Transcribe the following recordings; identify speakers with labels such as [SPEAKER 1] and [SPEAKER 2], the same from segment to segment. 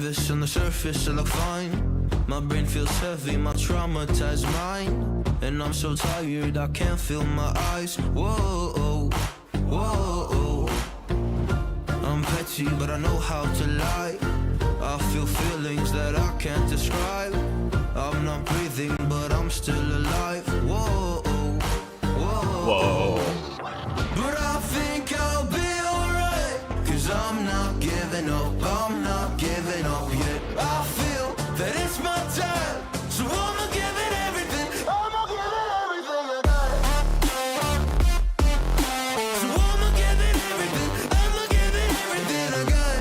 [SPEAKER 1] nervous, on the surface I look fine. My brain feels heavy, my traumatized mind. And I'm so tired, I can't feel my eyes. Whoa, whoa. I'm petty, but I know how to lie. I feel feelings that I can't describe. I'm not breathing, but I'm still alive. Whoa, whoa. But I think I'll be alright, 'cause I'm not giving up, I'm not giving up yet. I feel that it's my time, so I'ma give it everything. I'ma give it everything I got. So I'ma give it everything, I'ma give it everything I got.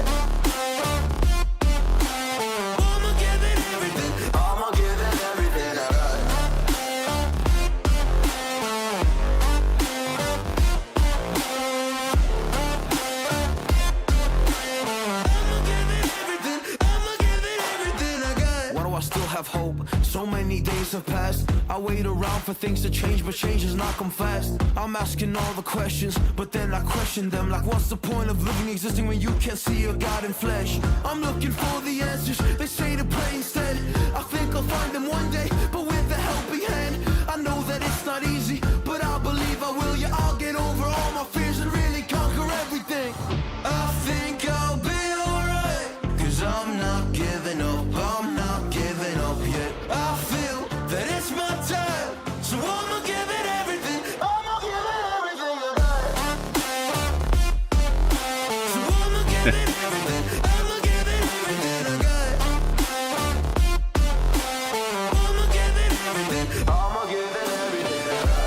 [SPEAKER 1] I'ma give it everything, I'ma give it everything I got. I still have hope. So many days have passed. I wait around for things to change, but change has not come fast. I'm asking all the questions, but then I question them. Like, what's the point of living, existing when you can't see a God in flesh? I'm looking for the answers, they say to pray instead. I think I'll find them one day, but with a helping hand. I know that it's not easy, but I believe I will. Yeah, I'll get over all my fears and really conquer everything. I think I'll be alright, 'cause I'm not giving up, I'm not giving up yet. I feel that it's my time, so I'ma give it everything. I'ma give it everything I got. So I'ma give it everything. I'ma give it everything I got. I'ma give it everything. I'ma give it everything I got.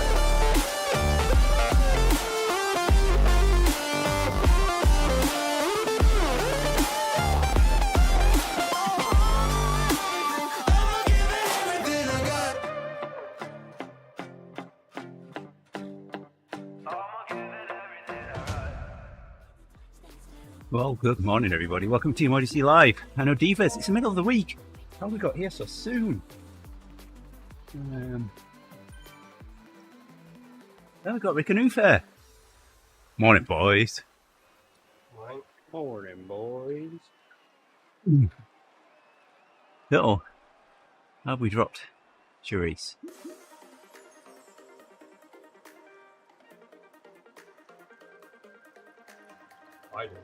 [SPEAKER 2] Well, good morning, everybody. Welcome to TeamODZ Live. And ODivaZ, it's the middle of the week. How have we got here so soon? Then we've got Rick and Ufair. Morning, boys.
[SPEAKER 3] Morning, boys.
[SPEAKER 2] Uh-oh. How have we dropped Charisse?
[SPEAKER 3] I do.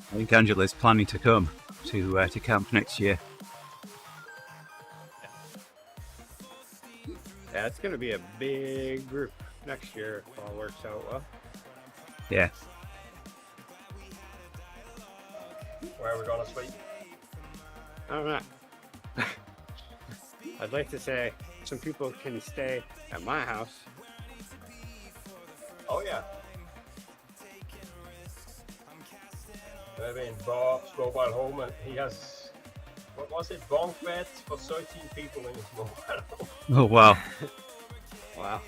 [SPEAKER 2] I think Angela's planning to come to camp next year.
[SPEAKER 3] Yeah, it's going to be a big group next year if all works out well.
[SPEAKER 2] Yeah.
[SPEAKER 4] Where are we going to sleep?
[SPEAKER 3] I don't know. I'd like to say some people can stay at my house.
[SPEAKER 4] Oh yeah. Maybe in Bob's mobile home, and he has, what was it, bunk beds for 13 people in his mobile home.
[SPEAKER 2] Oh, wow.
[SPEAKER 3] Wow.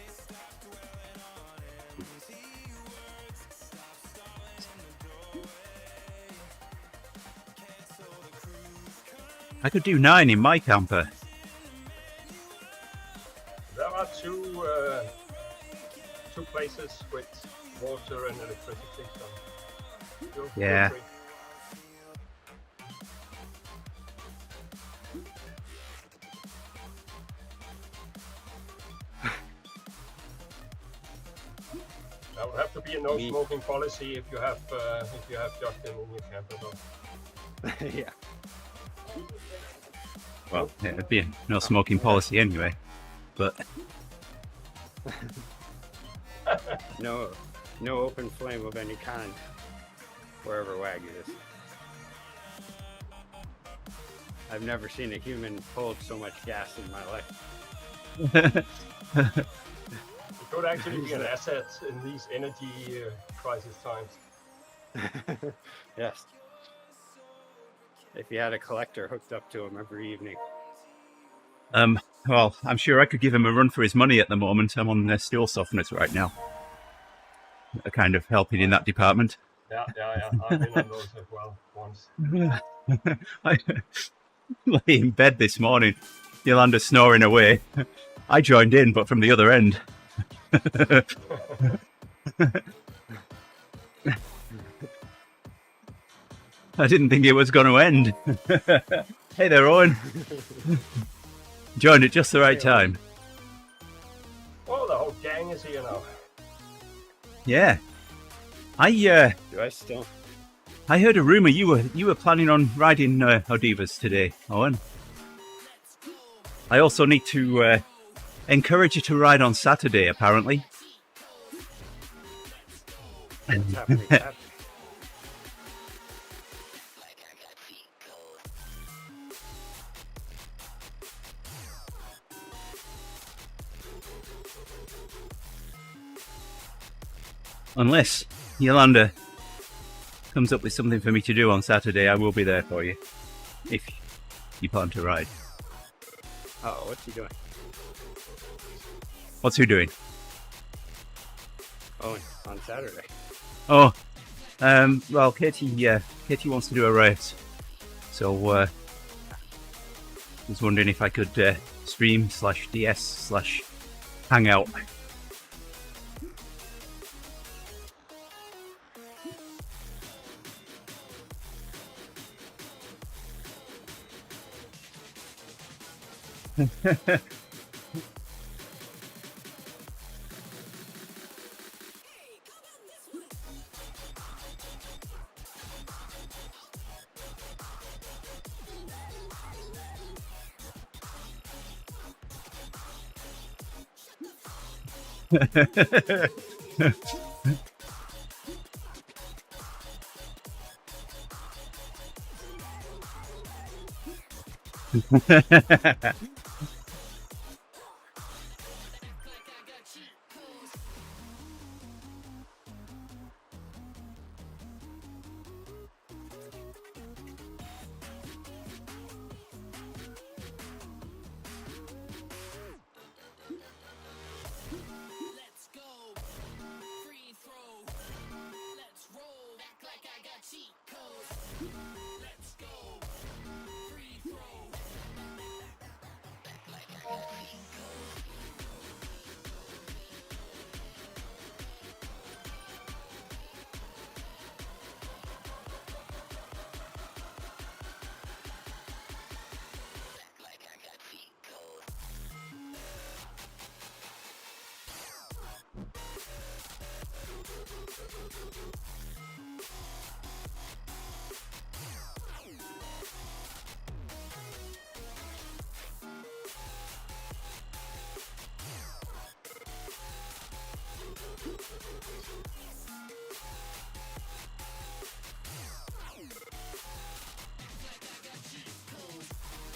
[SPEAKER 2] I could do 9 in my camper.
[SPEAKER 4] There are two to places with water and electricity. So feel
[SPEAKER 2] Yeah.
[SPEAKER 4] free. That would have to be a no smoking policy if you have Justin in your camper though.
[SPEAKER 3] Yeah.
[SPEAKER 2] Well, yeah, it'd be a no smoking policy anyway. But
[SPEAKER 3] No open flame of any kind wherever Wagyu is. I've never seen a human hold so much gas in my life.
[SPEAKER 4] It could actually be an asset in these energy crisis times.
[SPEAKER 3] Yes. If you had a collector hooked up to him every evening.
[SPEAKER 2] well, I'm sure I could give him a run for his money at the moment. I'm on the steel softeners right now. Kind of helping in that department.
[SPEAKER 4] Yeah. I've been on those as well once.
[SPEAKER 2] I lay in bed this morning, Yolanda snoring away. I joined in, but from the other end. I didn't think it was going to end. Hey there, Owen. Joined at just the right time.
[SPEAKER 4] Oh, the whole gang is here now.
[SPEAKER 2] Yeah.
[SPEAKER 3] Do I still?
[SPEAKER 2] I heard a rumor you were planning on riding ODivaZ today, Owen. I also need to encourage you to ride on Saturday, apparently.
[SPEAKER 3] What's happening? That?
[SPEAKER 2] Unless Yolanda comes up with something for me to do on Saturday, I will be there for you. If you plan to ride.
[SPEAKER 3] Oh, what's he doing?
[SPEAKER 2] What's who doing?
[SPEAKER 3] Oh, on Saturday.
[SPEAKER 2] Oh, well, Katie wants to do a race. So, I was wondering if I could stream/DS/hang out.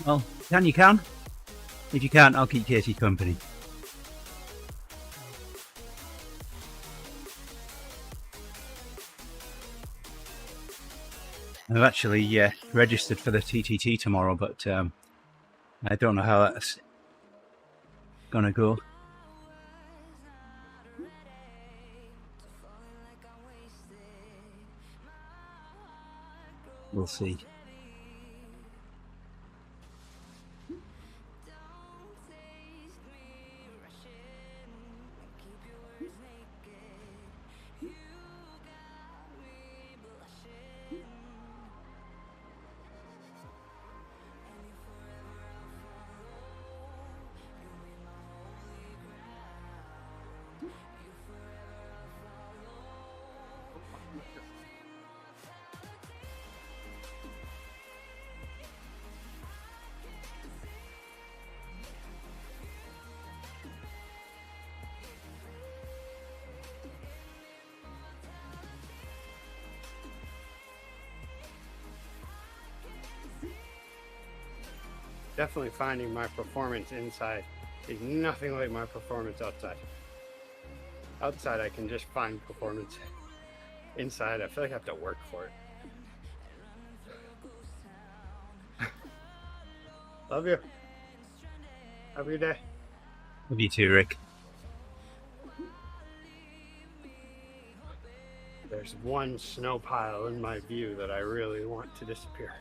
[SPEAKER 2] Well, you can. If you can't, I'll keep Katie company. I've actually registered for the TTT tomorrow, but I don't know how that's gonna go. We'll see.
[SPEAKER 3] definitely finding my performance inside is nothing like my performance outside. Outside, I can just find performance. Inside, I feel like I have to work for it. Love you. Have a good day.
[SPEAKER 2] Love you too, Rick.
[SPEAKER 3] There's one snow pile in my view that I really want to disappear.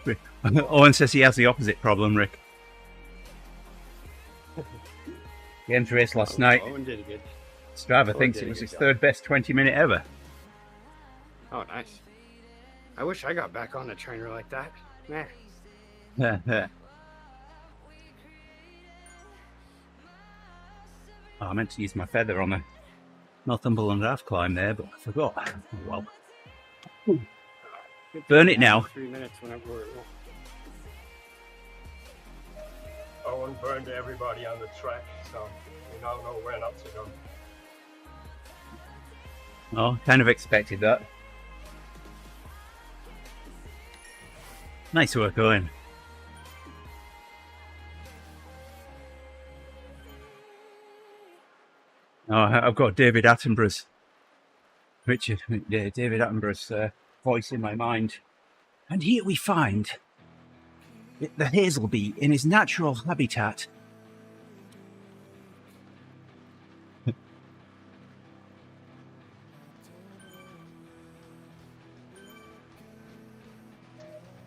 [SPEAKER 2] Rick. Owen says he has the opposite problem, Rick. He entered race last night.
[SPEAKER 3] Owen did good.
[SPEAKER 2] Strava
[SPEAKER 3] Owen
[SPEAKER 2] thinks
[SPEAKER 3] did
[SPEAKER 2] it
[SPEAKER 3] a
[SPEAKER 2] was
[SPEAKER 3] good
[SPEAKER 2] his
[SPEAKER 3] job.
[SPEAKER 2] third best 20-minute ever.
[SPEAKER 3] Oh, nice. I wish I got back on a trainer like that. Man.
[SPEAKER 2] Oh, I meant to use my feather on the Northumberland half climb there, but I forgot. Oh, well. Burn it now.
[SPEAKER 3] 3 minutes whenever we're.
[SPEAKER 4] Owen burned everybody on the track, so we now know where not to go.
[SPEAKER 2] Oh, kind of expected that. Nice work, Owen. Oh, I've got David Attenborough's, David Attenborough's voice in my mind. And here we find the hazel bee in his natural habitat.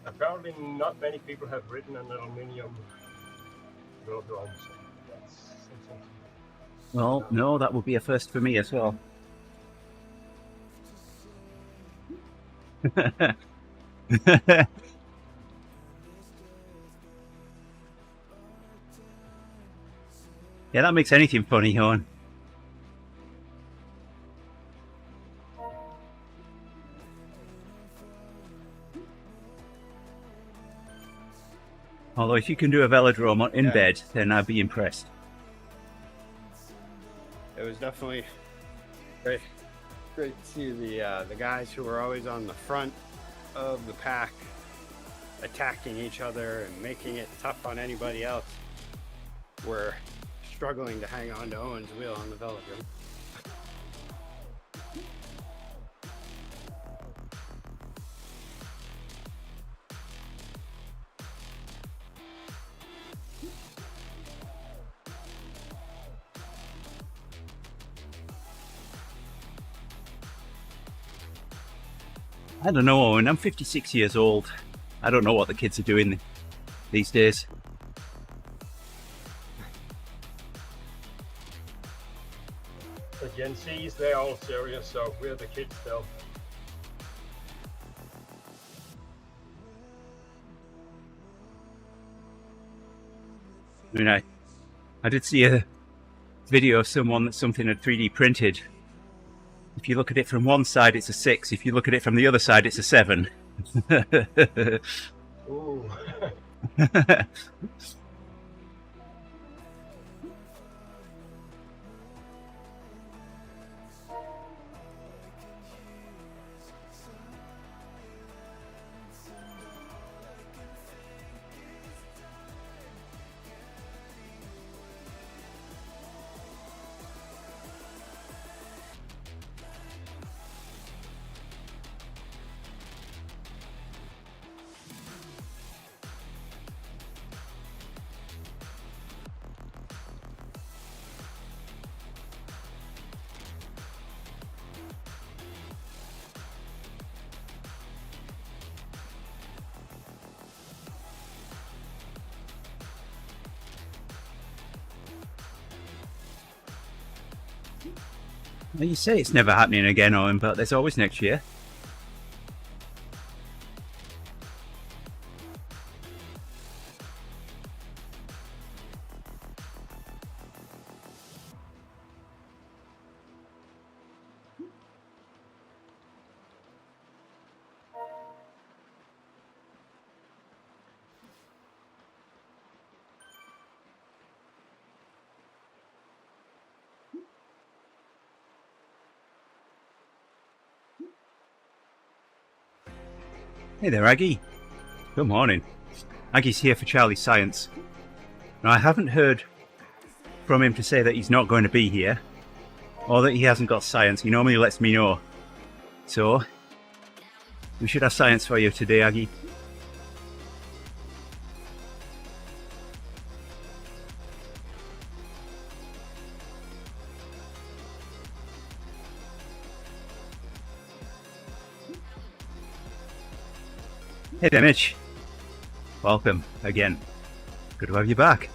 [SPEAKER 4] Apparently not many people have ridden an aluminium velodrome, so that's something.
[SPEAKER 2] Well, no, that would be a first for me as well. Yeah, that makes anything funny, Owen. Although if you can do a velodrome in bed, then I'd be impressed.
[SPEAKER 3] It was definitely great to see the guys who were always on the front of the pack attacking each other and making it tough on anybody else were struggling to hang on to Owen's wheel on the velodrome.
[SPEAKER 2] I don't know, Owen. I'm 56 years old. I don't know what the kids are doing these days.
[SPEAKER 4] The Gen Zs, they're all serious, so we're the kids still.
[SPEAKER 2] I mean, I did see a video of someone that something had 3D printed. If you look at it from one side, it's a 6. If you look at it from the other side, it's a 7.
[SPEAKER 4] Ooh.
[SPEAKER 2] Well, you say it's never happening again, Owen, but there's always next year. Hey there, Aggie. Good morning. Aggie's here for Charlie's Science. Now, I haven't heard from him to say that he's not going to be here, or that he hasn't got science. He normally lets me know. So, we should have science for you today, Aggie. Hey there, Mitch. Welcome again. Good to have you back.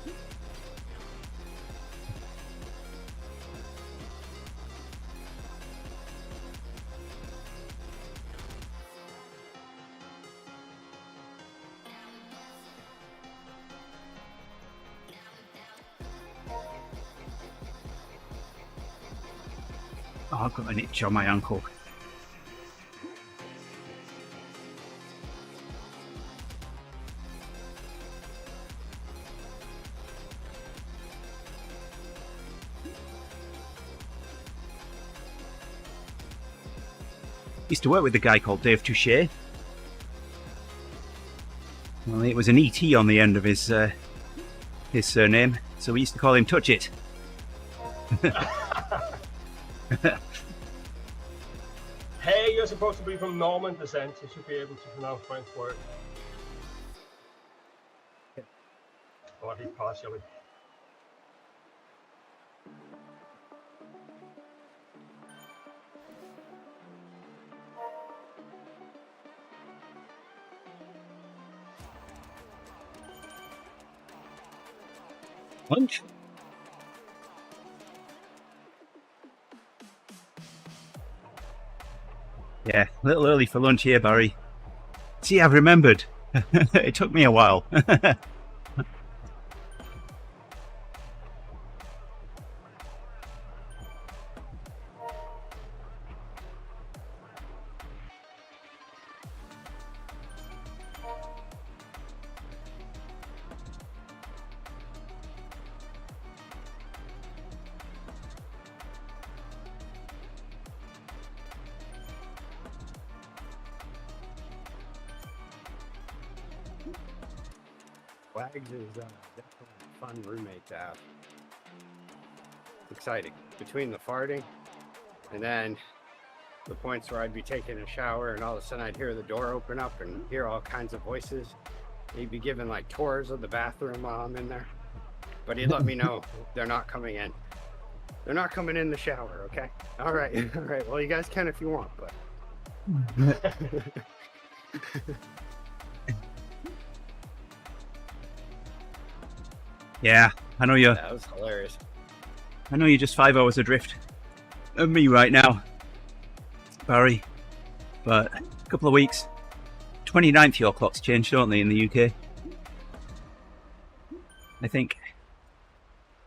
[SPEAKER 2] Oh, I've got an itch on my ankle. Used to work with a guy called Dave Touche. Well, it was an ET on the end of his surname, so we used to call him Touch It.
[SPEAKER 4] Hey, you're supposed to be from Norman descent. You should be able to pronounce French words. Or at least partially.
[SPEAKER 2] Lunch? Yeah, a little early for lunch here, Barry. See, I've remembered. It took me a while.
[SPEAKER 3] Wags is definitely a fun roommate to have. Exciting. Between the farting and then the points where I'd be taking a shower and all of a sudden I'd hear the door open up and hear all kinds of voices. He'd be giving like tours of the bathroom while I'm in there. But he'd let me know they're not coming in. They're not coming in the shower, okay? All right, all right. Well, you guys can if you want, but...
[SPEAKER 2] Yeah, I know you're.
[SPEAKER 3] That was hilarious.
[SPEAKER 2] I know you're just 5 hours adrift of me right now, Barry. But a couple of weeks, 29th your clocks change, don't they, in the UK? I think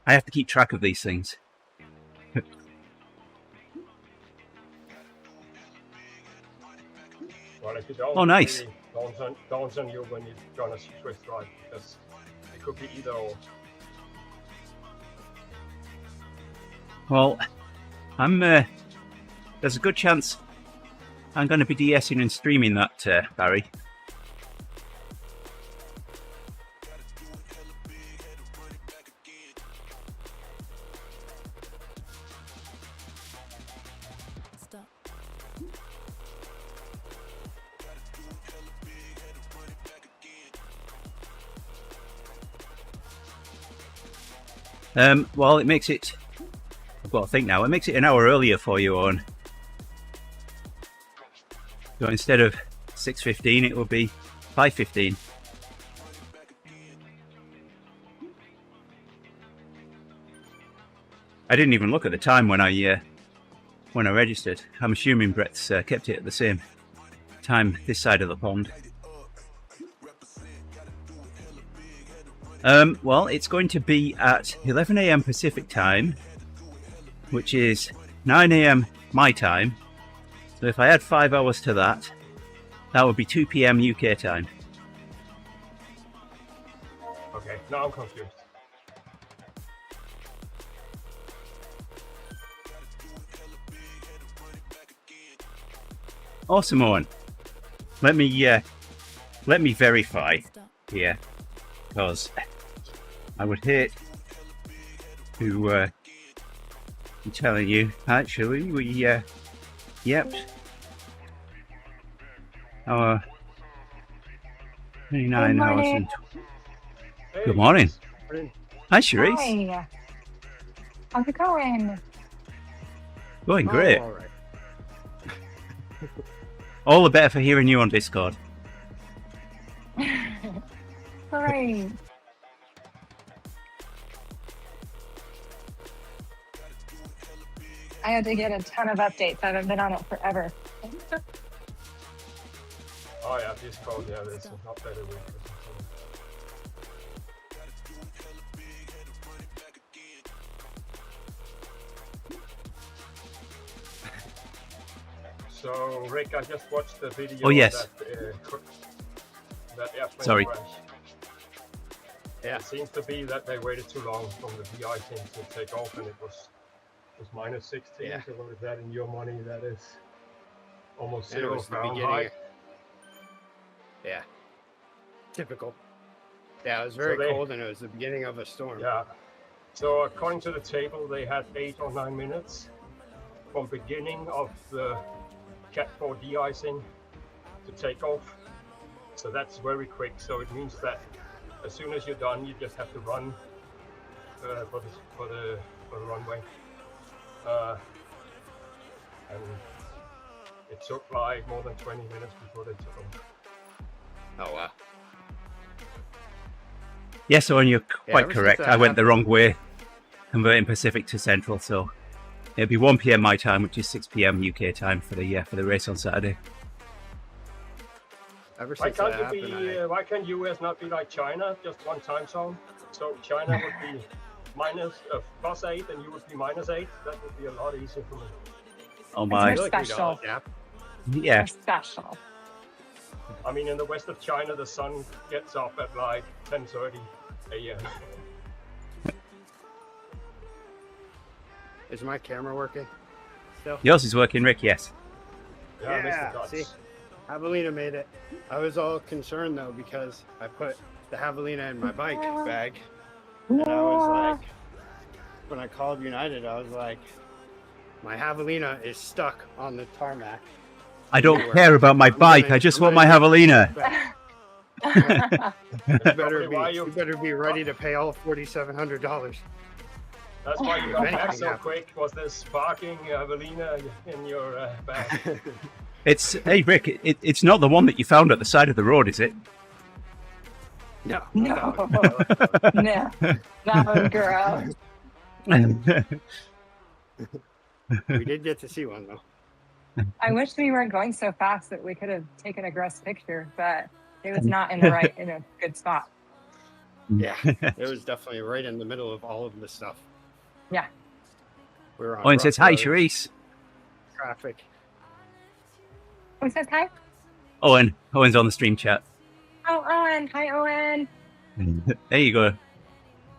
[SPEAKER 2] I have to keep track of these things.
[SPEAKER 4] Well, if you don't,
[SPEAKER 2] Oh, nice.
[SPEAKER 4] really dawns on you when you're gonna switch right, because it could be either or.
[SPEAKER 2] Well, there's a good chance I'm going to be DSing and streaming that, Barry.
[SPEAKER 5] Stop.
[SPEAKER 2] Well, it makes it... I've got to think now. It makes it an hour earlier for you, Owen. So instead of 6:15, it will be 5:15. I didn't even look at the time when I registered. I'm assuming Brett's kept it at the same time this side of the pond. Well, it's going to be at 11 AM Pacific time, which is 9 AM my time. So if I add 5 hours to that, that would be 2 PM UK time.
[SPEAKER 4] Okay, now I'm confused.
[SPEAKER 2] Awesome, Owen. Let me let me verify here, because I would hate to be telling you. Actually, we yep, our 29 hours and.
[SPEAKER 4] Hey,
[SPEAKER 2] Good morning.
[SPEAKER 3] Morning.
[SPEAKER 2] Hi, Charisse.
[SPEAKER 5] Hi. How's it going?
[SPEAKER 2] Going great.
[SPEAKER 3] Oh, all right.
[SPEAKER 2] All the better for hearing you on Discord.
[SPEAKER 5] Great. I had to get a ton of updates. I haven't been on it forever.
[SPEAKER 4] Oh yeah, Discord, yeah, there's an update a week or something. So, Rick, I just watched the video.
[SPEAKER 2] Oh, yes.
[SPEAKER 4] That airplane
[SPEAKER 2] Sorry.
[SPEAKER 4] crash.
[SPEAKER 3] Yeah.
[SPEAKER 4] It seems to be that they waited too long from the VI team to take off, and it was minus 16.
[SPEAKER 3] Yeah.
[SPEAKER 4] So what is that in your money? That is almost
[SPEAKER 3] And it
[SPEAKER 4] 0
[SPEAKER 3] was the
[SPEAKER 4] Fahrenheit.
[SPEAKER 3] beginning. Yeah. Typical. Yeah, it was very
[SPEAKER 4] they-
[SPEAKER 3] cold and it was the beginning of a storm.
[SPEAKER 4] Yeah. So according to the table, they had 8 or 9 minutes from beginning of the Cat 4 de-icing to take off. So that's very quick. So it means that as soon as you're done, you just have to run for the runway. And it took like more than 20 minutes before they took off.
[SPEAKER 3] Oh, wow.
[SPEAKER 2] Yes, Owen, you're quite
[SPEAKER 3] ever since
[SPEAKER 2] correct.
[SPEAKER 3] that
[SPEAKER 2] I went the
[SPEAKER 3] happened-
[SPEAKER 2] wrong way, converting Pacific to Central, so it'll be 1 p.m. my time, which is 6 p.m. UK time for the race on Saturday.
[SPEAKER 3] Ever
[SPEAKER 4] Why
[SPEAKER 3] since that
[SPEAKER 4] can't you
[SPEAKER 3] happened,
[SPEAKER 4] be? Why can US not be like China, just one time zone? So China would be +8, and you would be -8. That would be a lot easier for me.
[SPEAKER 2] Oh
[SPEAKER 3] I
[SPEAKER 2] my,
[SPEAKER 3] feel like we'd all
[SPEAKER 5] Special.
[SPEAKER 3] adapt.
[SPEAKER 2] yeah.
[SPEAKER 5] They're special.
[SPEAKER 4] I mean, in the west of China, the sun gets up at like 10:30 a.m.
[SPEAKER 3] Is my camera working still?
[SPEAKER 2] Yours is working, Rick. Yes.
[SPEAKER 4] Yeah, Mr. Dutch.
[SPEAKER 3] See, Javelina made it. I was all concerned though because I put the Javelina in my bike bag, and I was like, when I called United, I was like, my Javelina is stuck on the tarmac.
[SPEAKER 2] I don't care about my bike. I just want my Javelina.
[SPEAKER 3] You
[SPEAKER 4] Why
[SPEAKER 3] you better be ready to pay all $4,700.
[SPEAKER 4] That's why you got
[SPEAKER 3] Anything
[SPEAKER 4] back so
[SPEAKER 3] happens.
[SPEAKER 4] quick. Was this sparking Avelina in your bag?
[SPEAKER 2] It's hey Rick. It's not the one that you found at the side of the road, is it?
[SPEAKER 3] No,
[SPEAKER 5] No. No. That was gross.
[SPEAKER 3] we did get to see one though.
[SPEAKER 5] I wish we weren't going so fast that we could have taken a gross picture, but it was not in a good spot.
[SPEAKER 3] Yeah, it was definitely right in the middle of all of the stuff.
[SPEAKER 5] Yeah.
[SPEAKER 3] We were on
[SPEAKER 2] Owen says
[SPEAKER 3] rough
[SPEAKER 2] hi,
[SPEAKER 3] roads,
[SPEAKER 2] Charisse.
[SPEAKER 3] traffic.
[SPEAKER 5] Who says hi?
[SPEAKER 2] Owen's on the stream chat.
[SPEAKER 5] Oh, Owen. Hi, Owen.
[SPEAKER 2] There you go.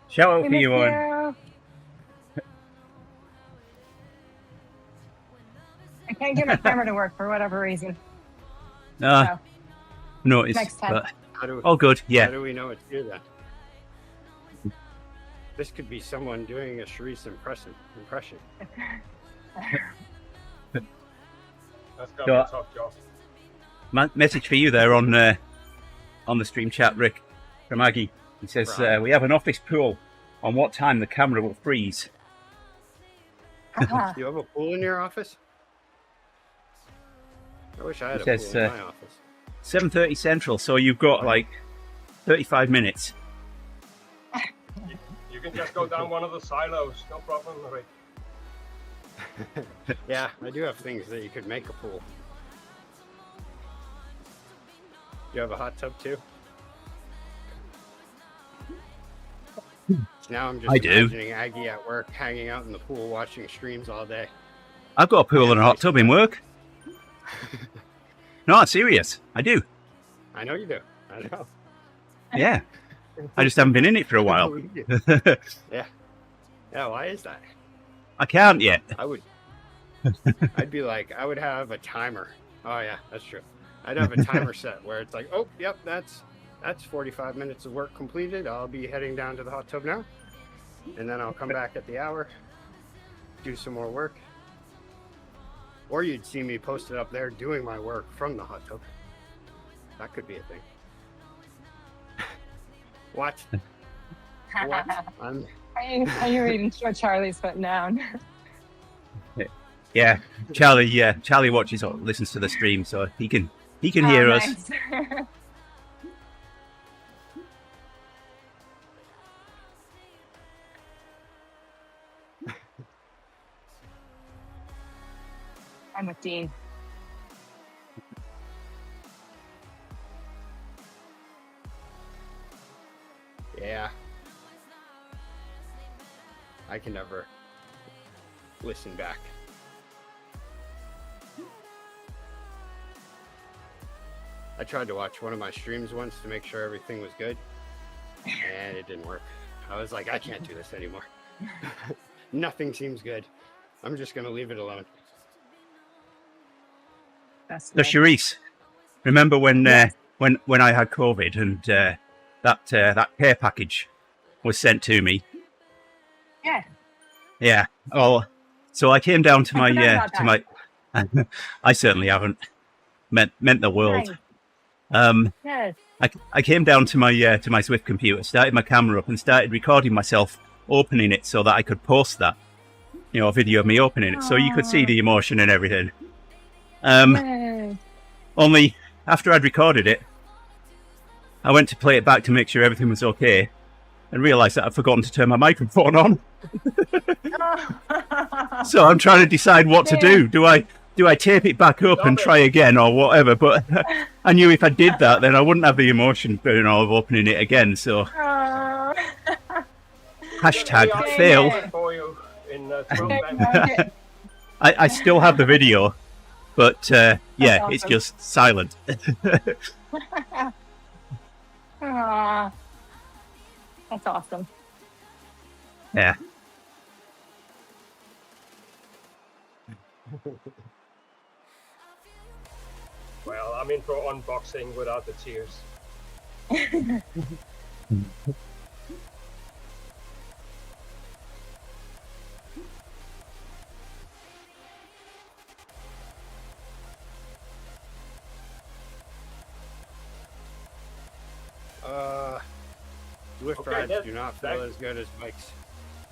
[SPEAKER 2] Shout out
[SPEAKER 5] We
[SPEAKER 2] for
[SPEAKER 5] miss
[SPEAKER 2] you, Owen.
[SPEAKER 5] you. I can't get my camera to work for whatever reason.
[SPEAKER 2] No, noticed.
[SPEAKER 5] Next time.
[SPEAKER 2] But
[SPEAKER 3] How do,
[SPEAKER 2] all good.
[SPEAKER 3] how
[SPEAKER 2] Yeah.
[SPEAKER 3] do we know it's you then? This could be someone doing a Charisse impression.
[SPEAKER 4] That's got to be
[SPEAKER 2] So-
[SPEAKER 4] a tough job.
[SPEAKER 2] Message for you there on the stream chat, Rick, from Aggie. He says
[SPEAKER 3] Right.
[SPEAKER 2] we have an office pool on what time the camera will freeze.
[SPEAKER 5] Uh-huh.
[SPEAKER 3] Do you have a pool in your office? I wish I had
[SPEAKER 2] It
[SPEAKER 3] a
[SPEAKER 2] says,
[SPEAKER 3] pool in my office.
[SPEAKER 2] 7:30 Central, so you've got like 35 minutes.
[SPEAKER 4] You can just go down one of the silos, no problem, Rick.
[SPEAKER 3] Yeah, I do have things that you could make a pool. You have a hot tub too? Now I'm just
[SPEAKER 2] I do.
[SPEAKER 3] imagining Aggie at work hanging out in the pool watching streams all day.
[SPEAKER 2] I've got a pool and a hot tub in work. No, I'm serious. I do.
[SPEAKER 3] I know you do. I know.
[SPEAKER 2] Yeah. I just haven't been in it for a while.
[SPEAKER 3] Yeah. Yeah, why is that?
[SPEAKER 2] I can't yet.
[SPEAKER 3] I would I'd be like, I would have a timer. Oh yeah, that's true. I'd have a timer set where it's like, oh, yep, that's 45 minutes of work completed. I'll be heading down to the hot tub now. And then I'll come back at the hour, do some more work. Or you'd see me posted up there doing my work from the hot tub. That could be a thing. What? What?
[SPEAKER 5] Are you reading Charlie's putting down?
[SPEAKER 2] Yeah, Charlie watches or listens to the stream, so he can hear us.
[SPEAKER 5] Nice. I'm with Dean.
[SPEAKER 3] Yeah. I can never listen back. I tried to watch one of my streams once to make sure everything was good, and it didn't work. I was like, I can't do this anymore. Nothing seems good. I'm just gonna leave it alone.
[SPEAKER 5] That's
[SPEAKER 2] So, Charisse, remember when I had COVID and that care package was sent to me?
[SPEAKER 5] Yeah.
[SPEAKER 2] Yeah. Oh, so I came down to
[SPEAKER 5] I
[SPEAKER 2] my
[SPEAKER 5] forgot about
[SPEAKER 2] I certainly haven't meant the world.
[SPEAKER 5] Nice. Yes.
[SPEAKER 2] I came down to my Swift computer, started my camera up, and started recording myself opening it so that I could post that, a video of me opening it, so you could see the emotion and everything.
[SPEAKER 5] Yay.
[SPEAKER 2] Only after I'd recorded it, I went to play it back to make sure everything was okay, and realised that I'd forgotten to turn my microphone on. So I'm trying to decide what to do. Do I tape it back up and try again or whatever? But I knew if I did that, then I wouldn't have the emotion of opening it again. So hashtag fail.
[SPEAKER 4] For you in 12 minutes.
[SPEAKER 2] I still have the video, but yeah,
[SPEAKER 5] awesome.
[SPEAKER 2] It's just silent.
[SPEAKER 5] Aw. That's awesome.
[SPEAKER 2] Yeah.
[SPEAKER 4] Well, I'm in for unboxing without the tears.
[SPEAKER 3] Swift
[SPEAKER 4] Okay,
[SPEAKER 3] rides do not feel as good as bikes.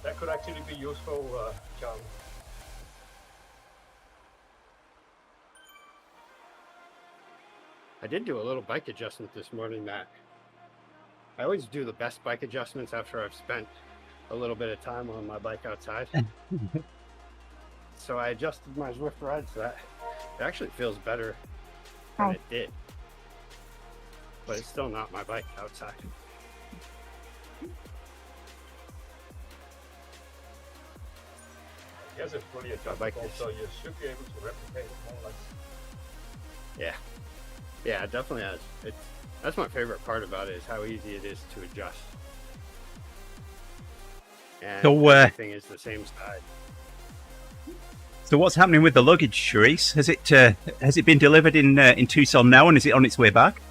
[SPEAKER 4] That could actually be useful, John.
[SPEAKER 3] I did do a little bike adjustment this morning, Matt. I always do the best bike adjustments after I've spent a little bit of time on my bike outside. So I adjusted my Swift ride so that it actually feels better than it did. But it's still not my bike outside.
[SPEAKER 4] Yes, it's fully adjustable, so you should be able to replicate it more or less.
[SPEAKER 3] Yeah. Yeah, it definitely has. That's my favorite part about it, is how easy it is to adjust. And
[SPEAKER 2] So,
[SPEAKER 3] everything is the same size.
[SPEAKER 2] So what's happening with the luggage, Charisse? Has it been delivered in Tucson now, and is it on its way back?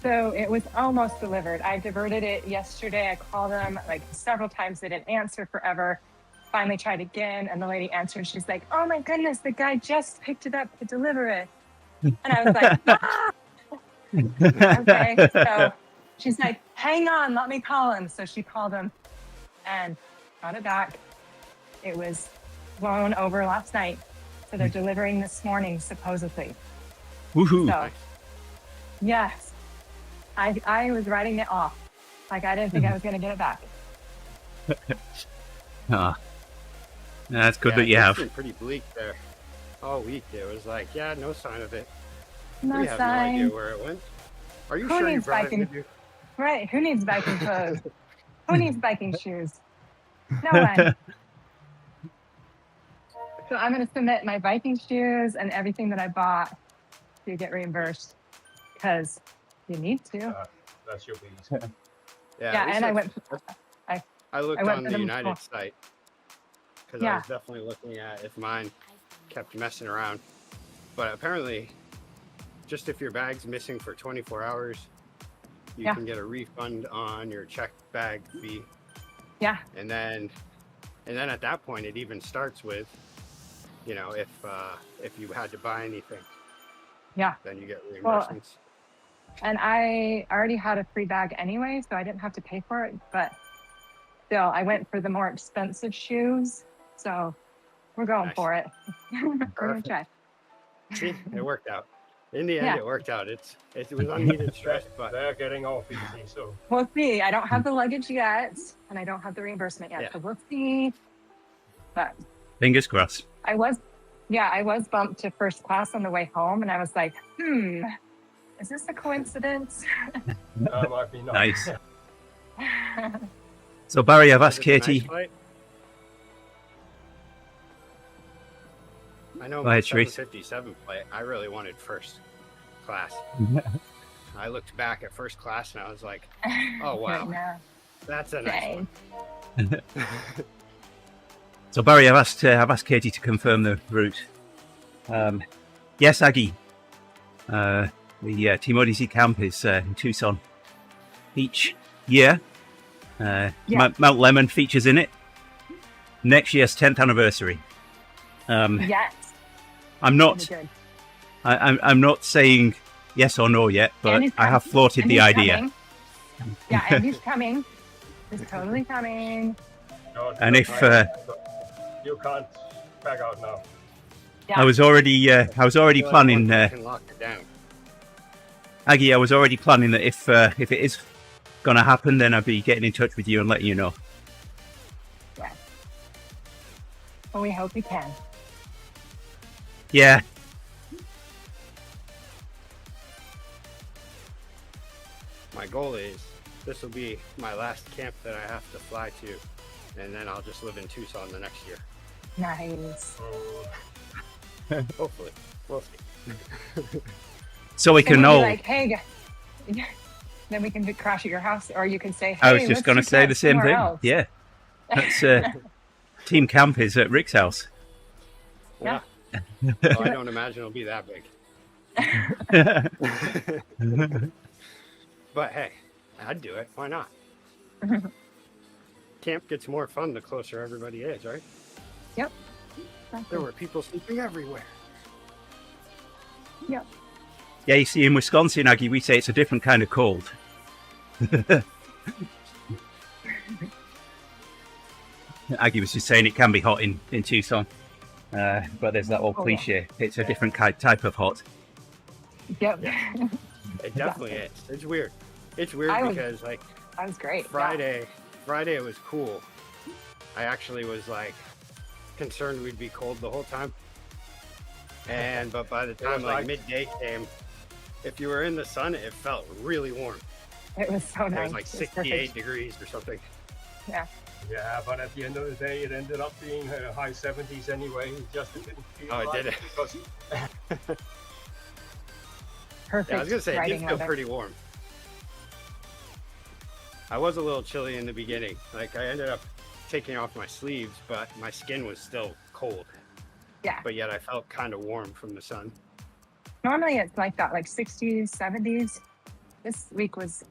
[SPEAKER 5] So it was almost delivered. I diverted it yesterday. I called them like several times. They didn't answer forever. Finally tried again, and the lady answered. She's like, "Oh my goodness, the guy just picked it up to deliver it." And I was like, "Ah!" Okay. So she's like, "Hang on, let me call him." So she called him and got it back. It was blown over last night. So they're delivering this morning, supposedly.
[SPEAKER 2] Woohoo!
[SPEAKER 5] So, yes. I was writing it off. Like, I didn't think I was going to get it back.
[SPEAKER 2] That's good that you
[SPEAKER 3] it's
[SPEAKER 2] have.
[SPEAKER 3] been pretty bleak there all week. It was like, yeah, no sign of it.
[SPEAKER 5] No
[SPEAKER 3] we have
[SPEAKER 5] sign.
[SPEAKER 3] no idea where it went. Are you
[SPEAKER 5] Who
[SPEAKER 3] sure you
[SPEAKER 5] needs
[SPEAKER 3] brought
[SPEAKER 5] biking?
[SPEAKER 3] it with you?
[SPEAKER 5] Right. Who needs biking clothes? Who needs biking shoes? No one. So I'm going to submit my biking shoes and everything that I bought to get reimbursed, because you need to.
[SPEAKER 4] That should be easy.
[SPEAKER 5] Yeah, and I went.
[SPEAKER 3] I looked
[SPEAKER 5] I went
[SPEAKER 3] on
[SPEAKER 5] for
[SPEAKER 3] the
[SPEAKER 5] them-
[SPEAKER 3] United site because I
[SPEAKER 5] Yeah.
[SPEAKER 3] was definitely looking at if mine kept messing around. But apparently, just if your bag's missing for 24 hours, you can get a refund on your checked bag fee.
[SPEAKER 5] Yeah.
[SPEAKER 3] And then at that point, it even starts with, you know, if you had to buy anything, then you get reimbursements.
[SPEAKER 5] Well, and I already had a free bag anyway, so I didn't have to pay for it. But still, I went for the more expensive shoes, so we're going for it. We're gonna try.
[SPEAKER 3] See, it worked out. In the end, it worked out. It was unneeded stress, but
[SPEAKER 4] they're getting off easy. So
[SPEAKER 5] we'll see. I don't have the luggage yet, and I don't have the reimbursement yet, so we'll see. But
[SPEAKER 2] fingers crossed.
[SPEAKER 5] I was bumped to first class on the way home, and I was like, is this a coincidence?
[SPEAKER 4] That might be nice.
[SPEAKER 2] So Barry, I've asked Katie.
[SPEAKER 3] Nice I know
[SPEAKER 2] my
[SPEAKER 3] my 757 flight, I really wanted first class. I looked back at first class and I was like, oh wow, that's a nice one.
[SPEAKER 2] So Barry, I've asked Katie to confirm the route. Yes, Aggie. The TeamODZ camp is in Tucson each year. Mount Lemon features in it. Next year's 10th anniversary.
[SPEAKER 5] Yes.
[SPEAKER 2] I'm not saying yes or no yet, but I have floated the idea.
[SPEAKER 5] Coming. Yeah, and he's coming. He's totally coming.
[SPEAKER 4] No,
[SPEAKER 2] and if
[SPEAKER 4] you can't back out now.
[SPEAKER 2] Yeah. I was already planning.
[SPEAKER 3] Lock it down.
[SPEAKER 2] Aggie, I was already planning that if it is going to happen, then I'll be getting in touch with you and letting you know.
[SPEAKER 5] Yeah. Well, we hope we can.
[SPEAKER 2] Yeah.
[SPEAKER 3] My goal is this will be my last camp that I have to fly to, and then I'll just live in Tucson the next year.
[SPEAKER 5] Nice.
[SPEAKER 3] Hopefully. We'll see.
[SPEAKER 2] So we can know.
[SPEAKER 5] Like, hey, then we can crash at your house, or you can say, hey,
[SPEAKER 2] I was just going to say the same thing.
[SPEAKER 5] Else.
[SPEAKER 2] Yeah. That's team camp is at Rick's house.
[SPEAKER 5] Yeah.
[SPEAKER 3] Well, I don't imagine it'll be that big. But hey, I'd do it. Why not? Camp gets more fun the closer everybody is, right?
[SPEAKER 5] Yep.
[SPEAKER 3] There were people sleeping everywhere.
[SPEAKER 5] Yep.
[SPEAKER 2] Yeah, you see, in Wisconsin, Aggie, we say it's a different kind of cold. Aggie was just saying it can be hot in Tucson. But there's that old cliche. Yeah. It's a different type of hot.
[SPEAKER 5] Yep.
[SPEAKER 3] Yeah. It definitely is. It's weird. It's weird because like
[SPEAKER 5] that was great.
[SPEAKER 3] Friday it was cool. I actually was like concerned we'd be cold the whole time. But by the time like midday came, if you were in the sun, it felt really warm.
[SPEAKER 5] It was so nice.
[SPEAKER 3] It was like 68 degrees or something.
[SPEAKER 5] Yeah.
[SPEAKER 4] Yeah, but at the end of the day, it ended up being high 70s anyway. It just didn't feel
[SPEAKER 3] it did it.
[SPEAKER 4] Because...
[SPEAKER 5] Perfect.
[SPEAKER 3] Yeah, I was gonna say it did feel
[SPEAKER 5] weather.
[SPEAKER 3] pretty warm. I was a little chilly in the beginning. Like I ended up taking off my sleeves, but my skin was still cold.
[SPEAKER 5] Yeah.
[SPEAKER 3] But yet I felt kind of warm from the sun.
[SPEAKER 5] Normally it's like that, like 60s, 70s. This week was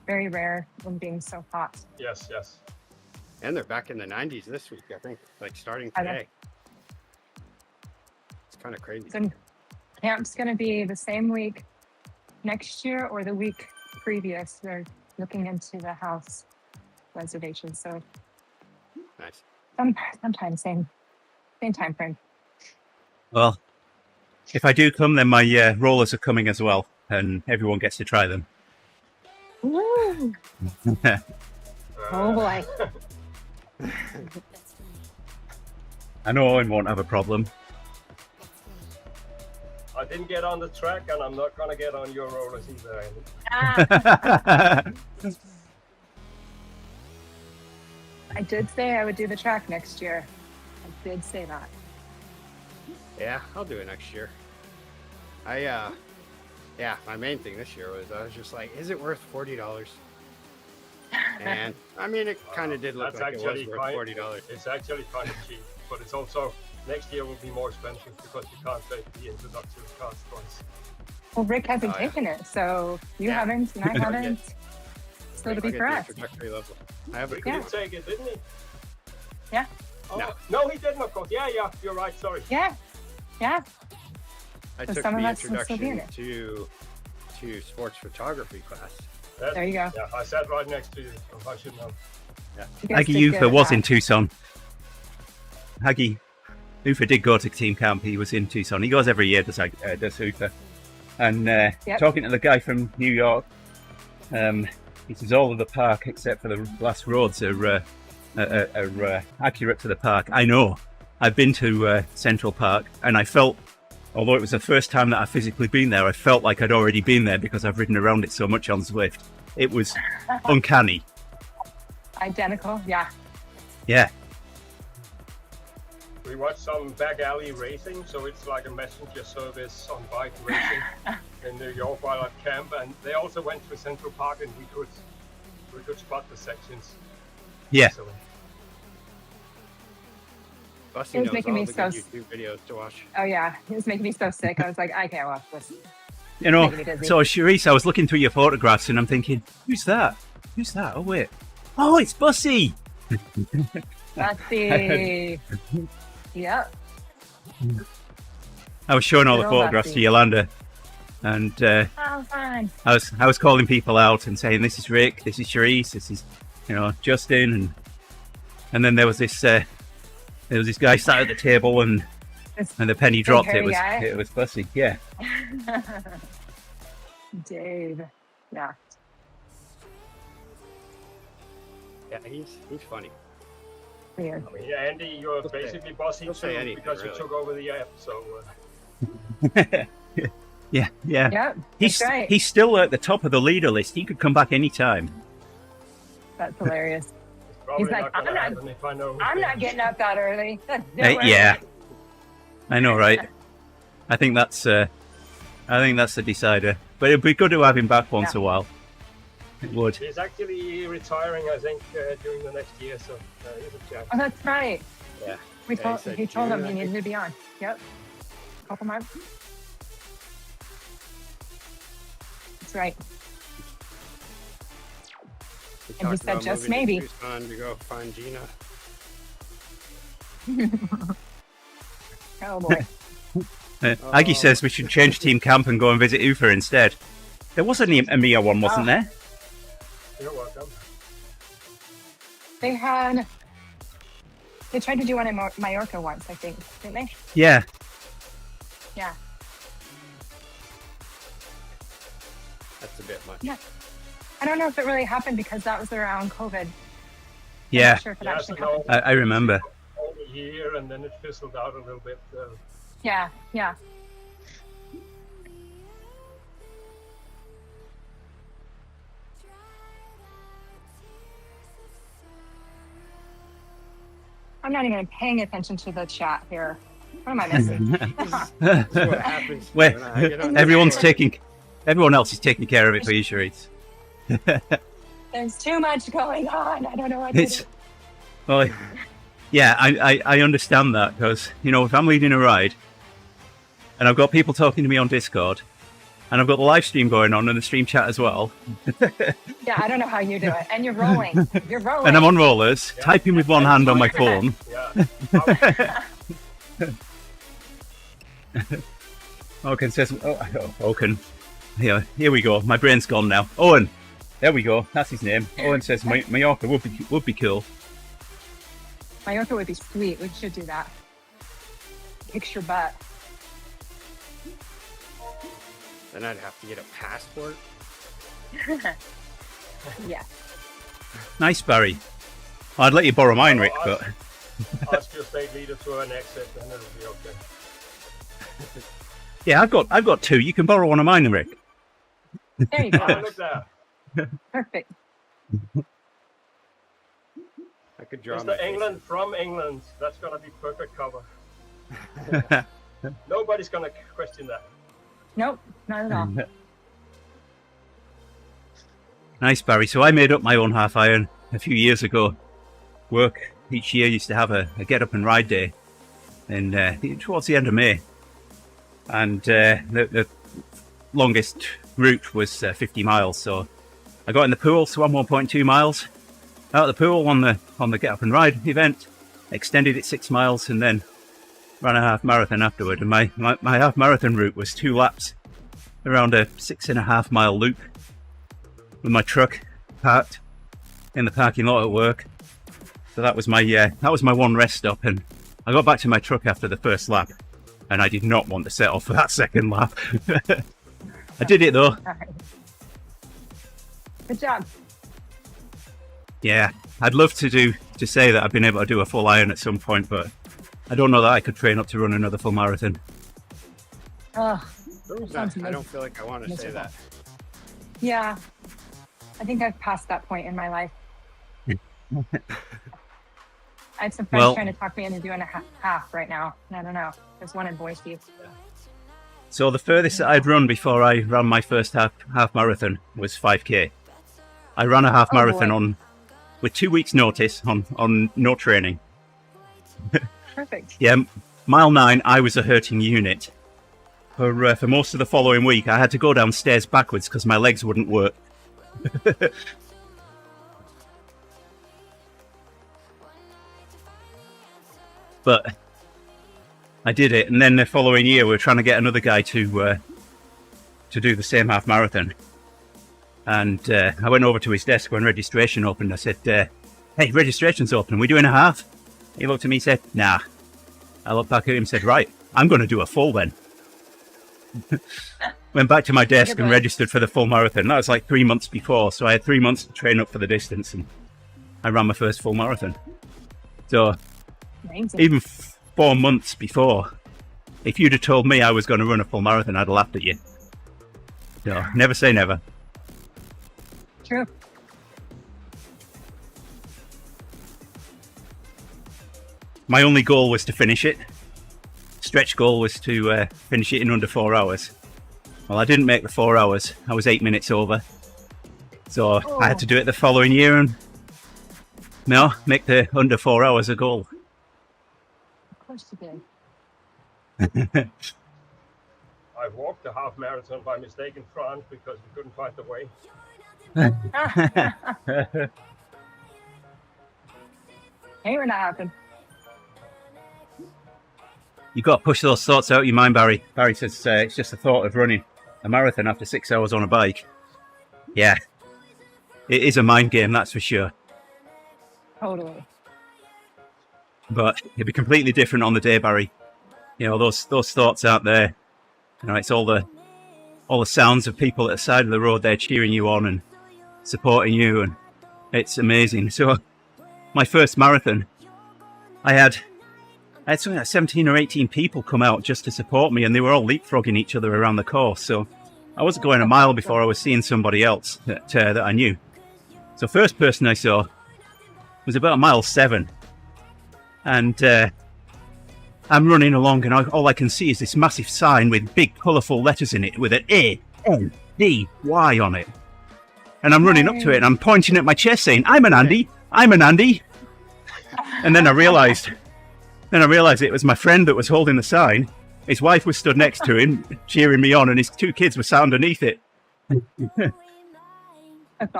[SPEAKER 5] very rare when being so hot.
[SPEAKER 4] Yes.
[SPEAKER 3] And they're back in the 90s this week, I think, like starting today. It's kind of crazy.
[SPEAKER 5] So camp's going to be the same week next year or the week previous. They're looking into the house reservation. So
[SPEAKER 3] nice.
[SPEAKER 5] Sometime same time frame.
[SPEAKER 2] Well, if I do come, then my rollers are coming as well, and everyone gets to try them.
[SPEAKER 5] Woo! Oh boy.
[SPEAKER 2] I know Owen won't have a problem.
[SPEAKER 4] I didn't get on the track, and I'm not gonna get on your rollers either.
[SPEAKER 5] I did say I would do the track next year. I did say that.
[SPEAKER 3] Yeah, I'll do it next year. My main thing this year was I was just like, is it worth $40? And I mean, it kind of did look like it was worth $40.
[SPEAKER 4] It's actually kind of cheap, but it's also next year will be more expensive because you can't take the introductory cards twice.
[SPEAKER 5] Well, Rick hasn't
[SPEAKER 3] Oh, yeah.
[SPEAKER 5] taken it, so you
[SPEAKER 3] Yeah.
[SPEAKER 5] haven't, and I
[SPEAKER 3] I'll
[SPEAKER 5] haven't. So it'll be
[SPEAKER 3] I'll get
[SPEAKER 5] for
[SPEAKER 3] the
[SPEAKER 5] us.
[SPEAKER 3] introductory level. I have
[SPEAKER 4] He
[SPEAKER 3] it.
[SPEAKER 5] Yeah.
[SPEAKER 4] did take it, didn't he?
[SPEAKER 5] Yeah.
[SPEAKER 4] Oh,
[SPEAKER 3] No.
[SPEAKER 4] no, he didn't, of course. Yeah, you're right. Sorry.
[SPEAKER 5] Yeah. Yeah.
[SPEAKER 3] I
[SPEAKER 5] So
[SPEAKER 3] took
[SPEAKER 5] some of
[SPEAKER 3] the
[SPEAKER 5] us will still be in
[SPEAKER 3] introduction to sports photography class.
[SPEAKER 5] There you go.
[SPEAKER 4] Yeah, I sat right next to you, so I should know.
[SPEAKER 5] You guys
[SPEAKER 2] Aggie
[SPEAKER 5] did good
[SPEAKER 2] Ufer
[SPEAKER 5] at
[SPEAKER 2] was
[SPEAKER 5] that.
[SPEAKER 2] in Tucson. Aggie Ufer did go to team camp. He was in Tucson. He goes every year, does Ufer. And
[SPEAKER 5] Yep.
[SPEAKER 2] talking to the guy from New York, he says all of the park except for the last roads are accurate to the park. I know. I've been to Central Park, and I felt, although it was the first time that I've physically been there, I felt like I'd already been there because I've ridden around it so much on Zwift. It was uncanny.
[SPEAKER 5] Identical. Yeah.
[SPEAKER 2] Yeah.
[SPEAKER 4] We watched some back alley racing, so it's like a messenger service on bike racing in New York while at camp, and they also went to Central Park, and we could spot the sections.
[SPEAKER 2] Yeah.
[SPEAKER 4] So,
[SPEAKER 3] Bussy
[SPEAKER 5] It was
[SPEAKER 3] knows
[SPEAKER 5] making
[SPEAKER 3] all
[SPEAKER 5] me
[SPEAKER 3] the
[SPEAKER 5] so
[SPEAKER 3] good YouTube videos to watch.
[SPEAKER 5] Oh yeah. It was making me so sick. I was like, I can't watch this.
[SPEAKER 2] You know,
[SPEAKER 5] Making me dizzy.
[SPEAKER 2] so Charisse, I was looking through your photographs and I'm thinking, who's that? Who's that? Oh, wait. Oh, it's Bussy.
[SPEAKER 5] Let's see. Yep.
[SPEAKER 2] I was showing all the
[SPEAKER 5] Good old
[SPEAKER 2] photographs
[SPEAKER 5] Bussy.
[SPEAKER 2] to Yolanda, and
[SPEAKER 5] Oh, fine.
[SPEAKER 2] I was calling people out and saying, this is Rick, this is Charisse, this is, Justin, and then there was this guy sat at the table and the penny dropped.
[SPEAKER 5] hairy guy?
[SPEAKER 2] It was Bussy. Yeah.
[SPEAKER 5] Dave. Yeah.
[SPEAKER 3] Yeah, he's funny.
[SPEAKER 5] Weird.
[SPEAKER 4] I mean, yeah, Andy, you're
[SPEAKER 3] Don't say-
[SPEAKER 4] basically bossy
[SPEAKER 3] don't say
[SPEAKER 4] too
[SPEAKER 3] anything,
[SPEAKER 4] because you
[SPEAKER 3] really.
[SPEAKER 4] took over the app. So
[SPEAKER 2] Yeah.
[SPEAKER 5] Yep.
[SPEAKER 2] He's
[SPEAKER 5] That's right.
[SPEAKER 2] he's still at the top of the leader list. He could come back anytime.
[SPEAKER 5] That's hilarious.
[SPEAKER 4] it's probably
[SPEAKER 5] like,
[SPEAKER 4] not going to
[SPEAKER 5] I'm not-
[SPEAKER 4] happen if I know.
[SPEAKER 5] I'm not getting up that early. That's no
[SPEAKER 2] Hey,
[SPEAKER 5] way.
[SPEAKER 2] yeah. I know, right? I think that's the decider. But it'd be good to have him back once
[SPEAKER 5] Yeah.
[SPEAKER 2] a while. It would.
[SPEAKER 4] He's actually retiring, I think, during the next year. So here's a chance.
[SPEAKER 5] Oh, that's right.
[SPEAKER 3] Yeah.
[SPEAKER 5] We
[SPEAKER 3] Yeah,
[SPEAKER 5] told
[SPEAKER 3] he said
[SPEAKER 5] he told
[SPEAKER 3] June,
[SPEAKER 5] him
[SPEAKER 3] I
[SPEAKER 5] he needed
[SPEAKER 3] think.
[SPEAKER 5] to be on. Yep. Couple months. That's right.
[SPEAKER 3] We
[SPEAKER 5] And he
[SPEAKER 3] talked
[SPEAKER 5] said
[SPEAKER 3] about
[SPEAKER 5] just
[SPEAKER 3] moving to
[SPEAKER 5] maybe.
[SPEAKER 3] Tucson to go find Gina.
[SPEAKER 5] Oh boy.
[SPEAKER 2] Aggie says we should change team camp and go and visit Ufa instead. There was a Mia one, wasn't there?
[SPEAKER 4] You're welcome.
[SPEAKER 5] They tried to do one in Mallorca once, I think, didn't they?
[SPEAKER 2] Yeah.
[SPEAKER 5] Yeah.
[SPEAKER 3] That's a bit much.
[SPEAKER 5] Yeah. I don't know if it really happened because that was around COVID. I'm
[SPEAKER 2] Yeah.
[SPEAKER 5] not sure if it
[SPEAKER 4] Yeah,
[SPEAKER 5] actually
[SPEAKER 4] so
[SPEAKER 5] happened.
[SPEAKER 2] I remember.
[SPEAKER 4] Over a year, and then it fizzled out a little bit.
[SPEAKER 5] Yeah, yeah. I'm not even paying attention to the chat here. What am I missing?
[SPEAKER 3] That's what happens.
[SPEAKER 2] Wait,
[SPEAKER 3] when I get on
[SPEAKER 2] everyone else is taking care of it for you, Charisse.
[SPEAKER 5] There's too much going on. I don't know what to
[SPEAKER 2] It's
[SPEAKER 5] do.
[SPEAKER 2] well, yeah, I understand that because if I'm leading a ride and I've got people talking to me on Discord and I've got the live stream going on and the stream chat as well,
[SPEAKER 5] Yeah, I don't know how you do it. And you're rolling. You're rolling.
[SPEAKER 2] and I'm on rollers, typing with one hand on my phone.
[SPEAKER 4] Yeah.
[SPEAKER 2] Oaken says, Oaken, here we go. My brain's gone now. Owen, there we go. That's his name. Owen says Mallorca would be cool.
[SPEAKER 5] Mallorca would be sweet. We should do that. Kicks your butt.
[SPEAKER 3] Then I'd have to get a passport.
[SPEAKER 5] Yeah.
[SPEAKER 2] Nice, Barry. I'd let you borrow mine, Rick, but
[SPEAKER 4] Ask your state leader to an exit, and it'll be okay.
[SPEAKER 2] yeah, I've got two. You can borrow one of mine, Rick.
[SPEAKER 5] There you
[SPEAKER 4] Oh,
[SPEAKER 5] go.
[SPEAKER 4] look there.
[SPEAKER 5] Perfect.
[SPEAKER 3] I could draw my
[SPEAKER 4] Mr.
[SPEAKER 3] face.
[SPEAKER 4] England from England. That's gonna be perfect cover. Nobody's gonna question that.
[SPEAKER 5] Nope, not at all.
[SPEAKER 2] Nice, Barry. So I made up my own half iron a few years ago. Work each year used to have a get up and ride day, and towards the end of May, and the longest route was 50 miles. So I got in the pool, swam 1.2 miles out of the pool on the Get Up and Ride event, extended it 6 miles, and then ran a half marathon afterward. And my half marathon route was 2 laps around a 6.5 mile loop with my truck parked in the parking lot at work. So that was my one rest stop, and I got back to my truck after the first lap, and I did not want to settle for that second lap. I did it though.
[SPEAKER 5] All right. Good job.
[SPEAKER 2] Yeah, I'd love to say that I've been able to do a full iron at some point, but I don't know that I could train up to run another full marathon.
[SPEAKER 5] Oh,
[SPEAKER 3] I don't feel like I want to say that.
[SPEAKER 5] yeah. I think I've passed that point in my life. I have some friends trying to talk me into doing a half right now. And I don't know. There's one in Boise.
[SPEAKER 2] So the furthest that I'd run before I ran my first half marathon was 5k. I ran a half marathon with 2 weeks notice on no training.
[SPEAKER 5] Perfect.
[SPEAKER 2] Yeah, mile 9, I was a hurting unit. For most of the following week, I had to go downstairs backwards because my legs wouldn't work. But I did it, and then the following year we were trying to get another guy to do the same half marathon. And I went over to his desk when registration opened. I said, "Hey, registration's open. Are we doing a half?" He looked at me and said, "Nah." I looked back at him and said, "Right, I'm going to do a full then." Went back to my desk and registered for the full marathon. That was like 3 months before, so I had 3 months to train up for the distance, and I ran my first full marathon. So
[SPEAKER 5] Amazing.
[SPEAKER 2] even 4 months before, if you'd have told me I was going to run a full marathon, I'd have laughed at you. So never say never.
[SPEAKER 5] True.
[SPEAKER 2] My only goal was to finish it. Stretch goal was to finish it in under 4 hours. Well, I didn't make the 4 hours. I was 8 minutes over. So I had to do it the following year and make the under 4 hours a goal.
[SPEAKER 5] Of course you did.
[SPEAKER 4] I walked the half marathon by mistake in France because we couldn't find the way.
[SPEAKER 5] Hey, when that happened.
[SPEAKER 2] You got to push those thoughts out of your mind, Barry. Barry says it's just the thought of running a marathon after 6 hours on a bike. Yeah, it is a mind game, that's for sure.
[SPEAKER 5] Totally.
[SPEAKER 2] But it'd be completely different on the day, Barry. You know, those thoughts out there. You know, it's all the sounds of people at the side of the road there cheering you on and supporting you, and it's amazing. So, my first marathon, I had something like 17 or 18 people come out just to support me, and they were all leapfrogging each other around the course. So I wasn't going a mile before I was seeing somebody else that I knew. So first person I saw was about mile 7. And I'm running along, and all I can see is this massive sign with big colourful letters in it with an A-N-D-Y on it. And I'm running up to it, and I'm pointing at my chest saying, "I'm an Andy, I'm an Andy." And then I realised it was my friend that was holding the sign. His wife was stood next to him, cheering me on, and his 2 kids were sat underneath it.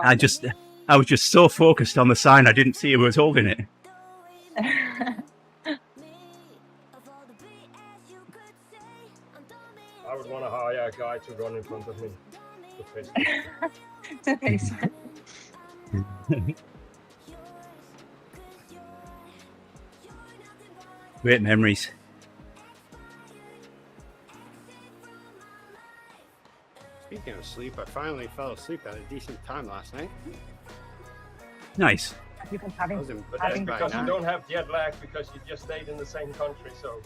[SPEAKER 2] I was just so focused on the sign, I didn't see who was holding it.
[SPEAKER 4] I would want to hire a guy to run in front of me.
[SPEAKER 5] To face it.
[SPEAKER 2] Great memories.
[SPEAKER 3] Speaking of sleep, I finally fell asleep at a decent time last night.
[SPEAKER 2] Nice.
[SPEAKER 5] You've been
[SPEAKER 3] I was
[SPEAKER 5] having,
[SPEAKER 3] in
[SPEAKER 4] But that's
[SPEAKER 3] bed by
[SPEAKER 4] because you
[SPEAKER 3] 9.
[SPEAKER 4] don't have jet lag because you just stayed in the same country. So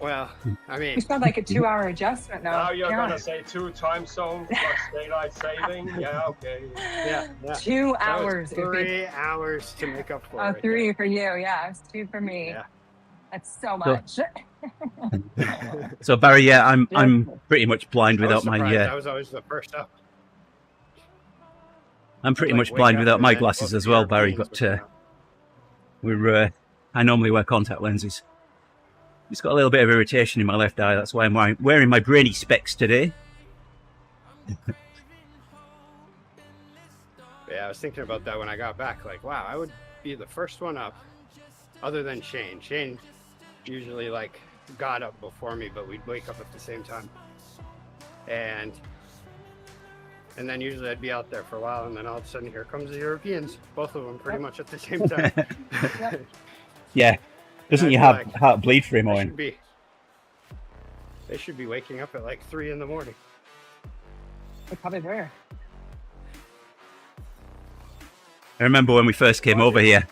[SPEAKER 3] Well, I mean,
[SPEAKER 5] you sound like a 2-hour adjustment now.
[SPEAKER 4] now you're
[SPEAKER 5] Yeah.
[SPEAKER 4] gonna say 2 time zones plus daylight saving. Yeah, okay.
[SPEAKER 3] yeah.
[SPEAKER 5] 2
[SPEAKER 3] That was
[SPEAKER 5] hours.
[SPEAKER 3] 3 hours to make up for
[SPEAKER 5] Oh,
[SPEAKER 3] it.
[SPEAKER 5] 3 for you. Yeah, it's 2 for me.
[SPEAKER 3] Yeah.
[SPEAKER 5] That's so much.
[SPEAKER 2] So Barry, yeah, I'm pretty much blind
[SPEAKER 3] I was
[SPEAKER 2] without my
[SPEAKER 3] surprised. I was always the first up.
[SPEAKER 2] I'm pretty
[SPEAKER 3] Like,
[SPEAKER 2] much
[SPEAKER 3] wake
[SPEAKER 2] blind
[SPEAKER 3] up
[SPEAKER 2] without
[SPEAKER 3] and
[SPEAKER 2] my
[SPEAKER 3] then
[SPEAKER 2] glasses
[SPEAKER 3] book
[SPEAKER 2] as well, Barry.
[SPEAKER 3] airplanes
[SPEAKER 2] But
[SPEAKER 3] would come out.
[SPEAKER 2] I normally wear contact lenses. Just got a little bit of irritation in my left eye. That's why I'm wearing my brainy specs today.
[SPEAKER 3] Yeah, I was thinking about that when I got back. Like, wow, I would be the first one up, other than Shane. Shane usually like got up before me, but we'd wake up at the same time. And then usually I'd be out there for a while, and then all of a sudden here comes the Europeans, both of them pretty much at the same time.
[SPEAKER 2] Yeah, doesn't your heart bleed for him, Owen?
[SPEAKER 3] They should be waking up at like 3 in the morning.
[SPEAKER 5] They're probably there.
[SPEAKER 2] I remember when we first came over here,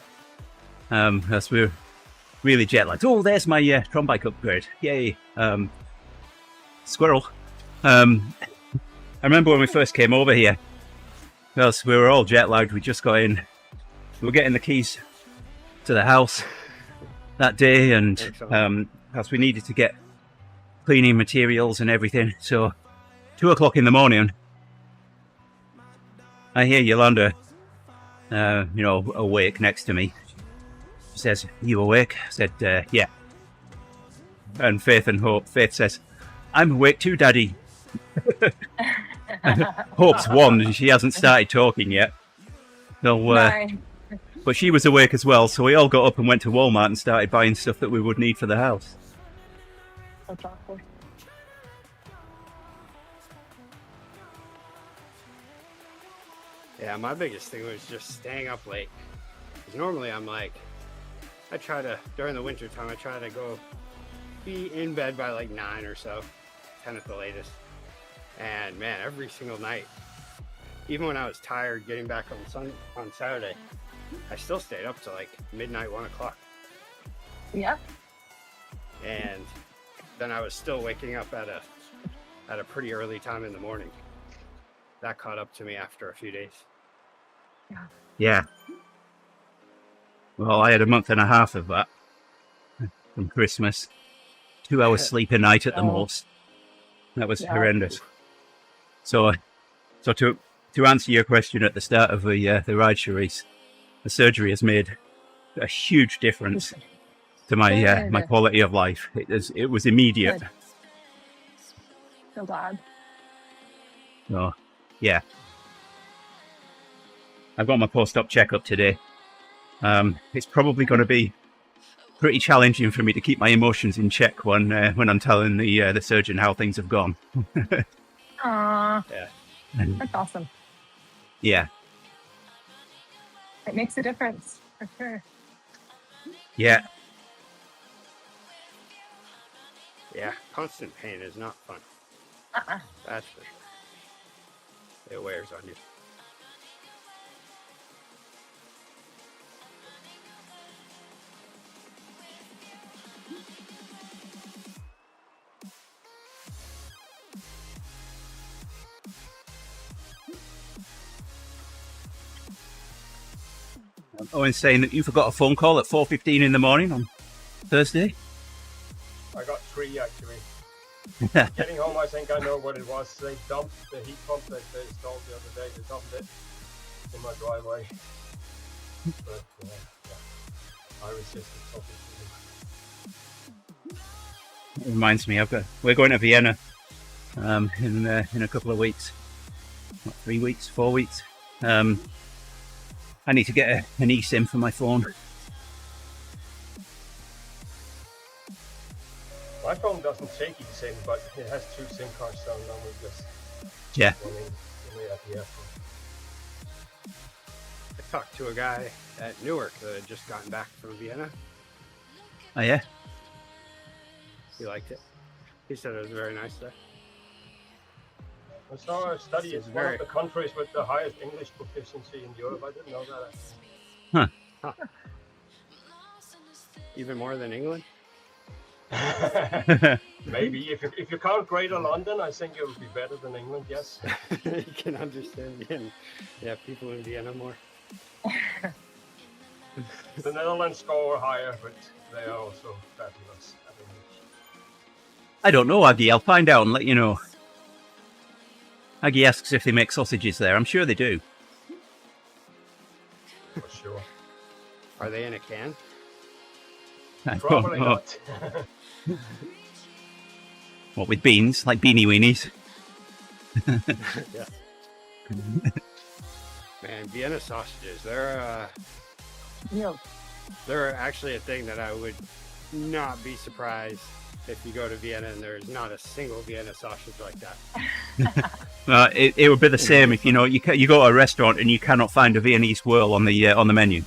[SPEAKER 2] as we were really jet lagged. Oh, there's my Tron bike upgrade. Yay. Squirrel. I remember when we first came over here, because we were all jet lagged. We just got in. We were getting the keys to the house that day, and as we needed to get cleaning materials and everything. So 2 o'clock in the morning, I hear Yolanda, awake next to me. She says, "Are you awake?" I said, "Yeah." And Faith says, "I'm awake too, Daddy." Hope's won, and she hasn't started talking yet. So, but she was awake as well, so we all got up and went to Walmart and started buying stuff that we would need for the house.
[SPEAKER 5] That's awkward.
[SPEAKER 3] Yeah, my biggest thing was just staying up late. Because normally I'm like, during the winter time, I try to be in bed by like 9 or so, 10 at the latest. And man, every single night, even when I was tired getting back on Saturday, I still stayed up to like midnight, 1 o'clock.
[SPEAKER 5] Yeah.
[SPEAKER 3] And then I was still waking up at a pretty early time in the morning. That caught up to me after a few days.
[SPEAKER 2] Yeah. Well, I had a month and a half of that from Christmas. 2 hours sleep a night at the most. That was horrendous. So to answer your question at the start of the rideshare race, the surgery has made a huge difference to my my quality of life. It was immediate.
[SPEAKER 5] Good. So glad.
[SPEAKER 2] So, yeah. I've got my post-op checkup today. It's probably going to be pretty challenging for me to keep my emotions in check when I'm telling the surgeon how things have gone.
[SPEAKER 5] Aww.
[SPEAKER 3] Yeah.
[SPEAKER 5] That's awesome.
[SPEAKER 2] Yeah.
[SPEAKER 5] It makes a difference, for sure.
[SPEAKER 2] Yeah.
[SPEAKER 3] Yeah, constant pain is not fun. That's for sure. It wears on you.
[SPEAKER 2] Owen's saying that you forgot a phone call at 4:15 in the morning on Thursday.
[SPEAKER 4] I got 3 actually. Getting home, I think I know what it was. They dumped the heat pump that they installed the other day. They dumped it in my driveway. But I resisted talking to him.
[SPEAKER 2] It reminds me, we're going to Vienna in a couple of weeks. What, 3 weeks, 4 weeks. I need to get an eSIM for my phone.
[SPEAKER 4] My phone doesn't take eSIM, but it has 2 SIM cards, so now we're just running away at the airport.
[SPEAKER 3] I talked to a guy at Newark that had just gotten back from Vienna.
[SPEAKER 2] Oh, yeah?
[SPEAKER 3] He liked it. He said it was very nice there.
[SPEAKER 4] I saw a study. It's one of the countries with the highest English proficiency in Europe. I didn't know that.
[SPEAKER 2] Huh.
[SPEAKER 3] Even more than England?
[SPEAKER 4] Maybe. If you count Greater London, I think it would be better than England, yes.
[SPEAKER 3] You can understand Vienna. Yeah, people in Vienna more.
[SPEAKER 4] The Netherlands score higher, but they are also fabulous.
[SPEAKER 2] I don't know, Aggie. I'll find out and let you know. Aggie asks if they make sausages there. I'm sure they do.
[SPEAKER 4] For sure.
[SPEAKER 3] Are they in a can?
[SPEAKER 2] I
[SPEAKER 4] Probably
[SPEAKER 2] don't know.
[SPEAKER 4] not.
[SPEAKER 2] What, with beans, like beanie weenies?
[SPEAKER 3] Yeah. Man, Vienna sausages, they're actually a thing that I would not be surprised if you go to Vienna and there's not a single Vienna sausage like that.
[SPEAKER 2] It would be the same if you go to a restaurant and you cannot find a Viennese whirl on the menu.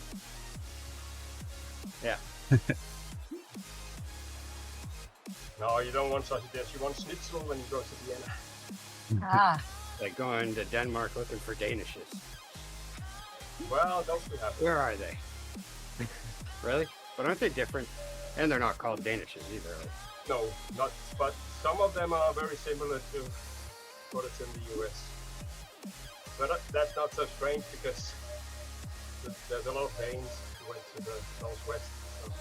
[SPEAKER 3] Yeah.
[SPEAKER 4] No, you don't want sausages. You want schnitzel when you go to Vienna.
[SPEAKER 5] Ah,
[SPEAKER 3] Like going to Denmark looking for Danishes.
[SPEAKER 4] Well, don't we have
[SPEAKER 3] Where are they? Really? But aren't they different? And they're not called Danishes either.
[SPEAKER 4] No, not. But some of them are very similar to what is in the US. But that's not so strange because there's a lot of Danes who went to the Northwest. So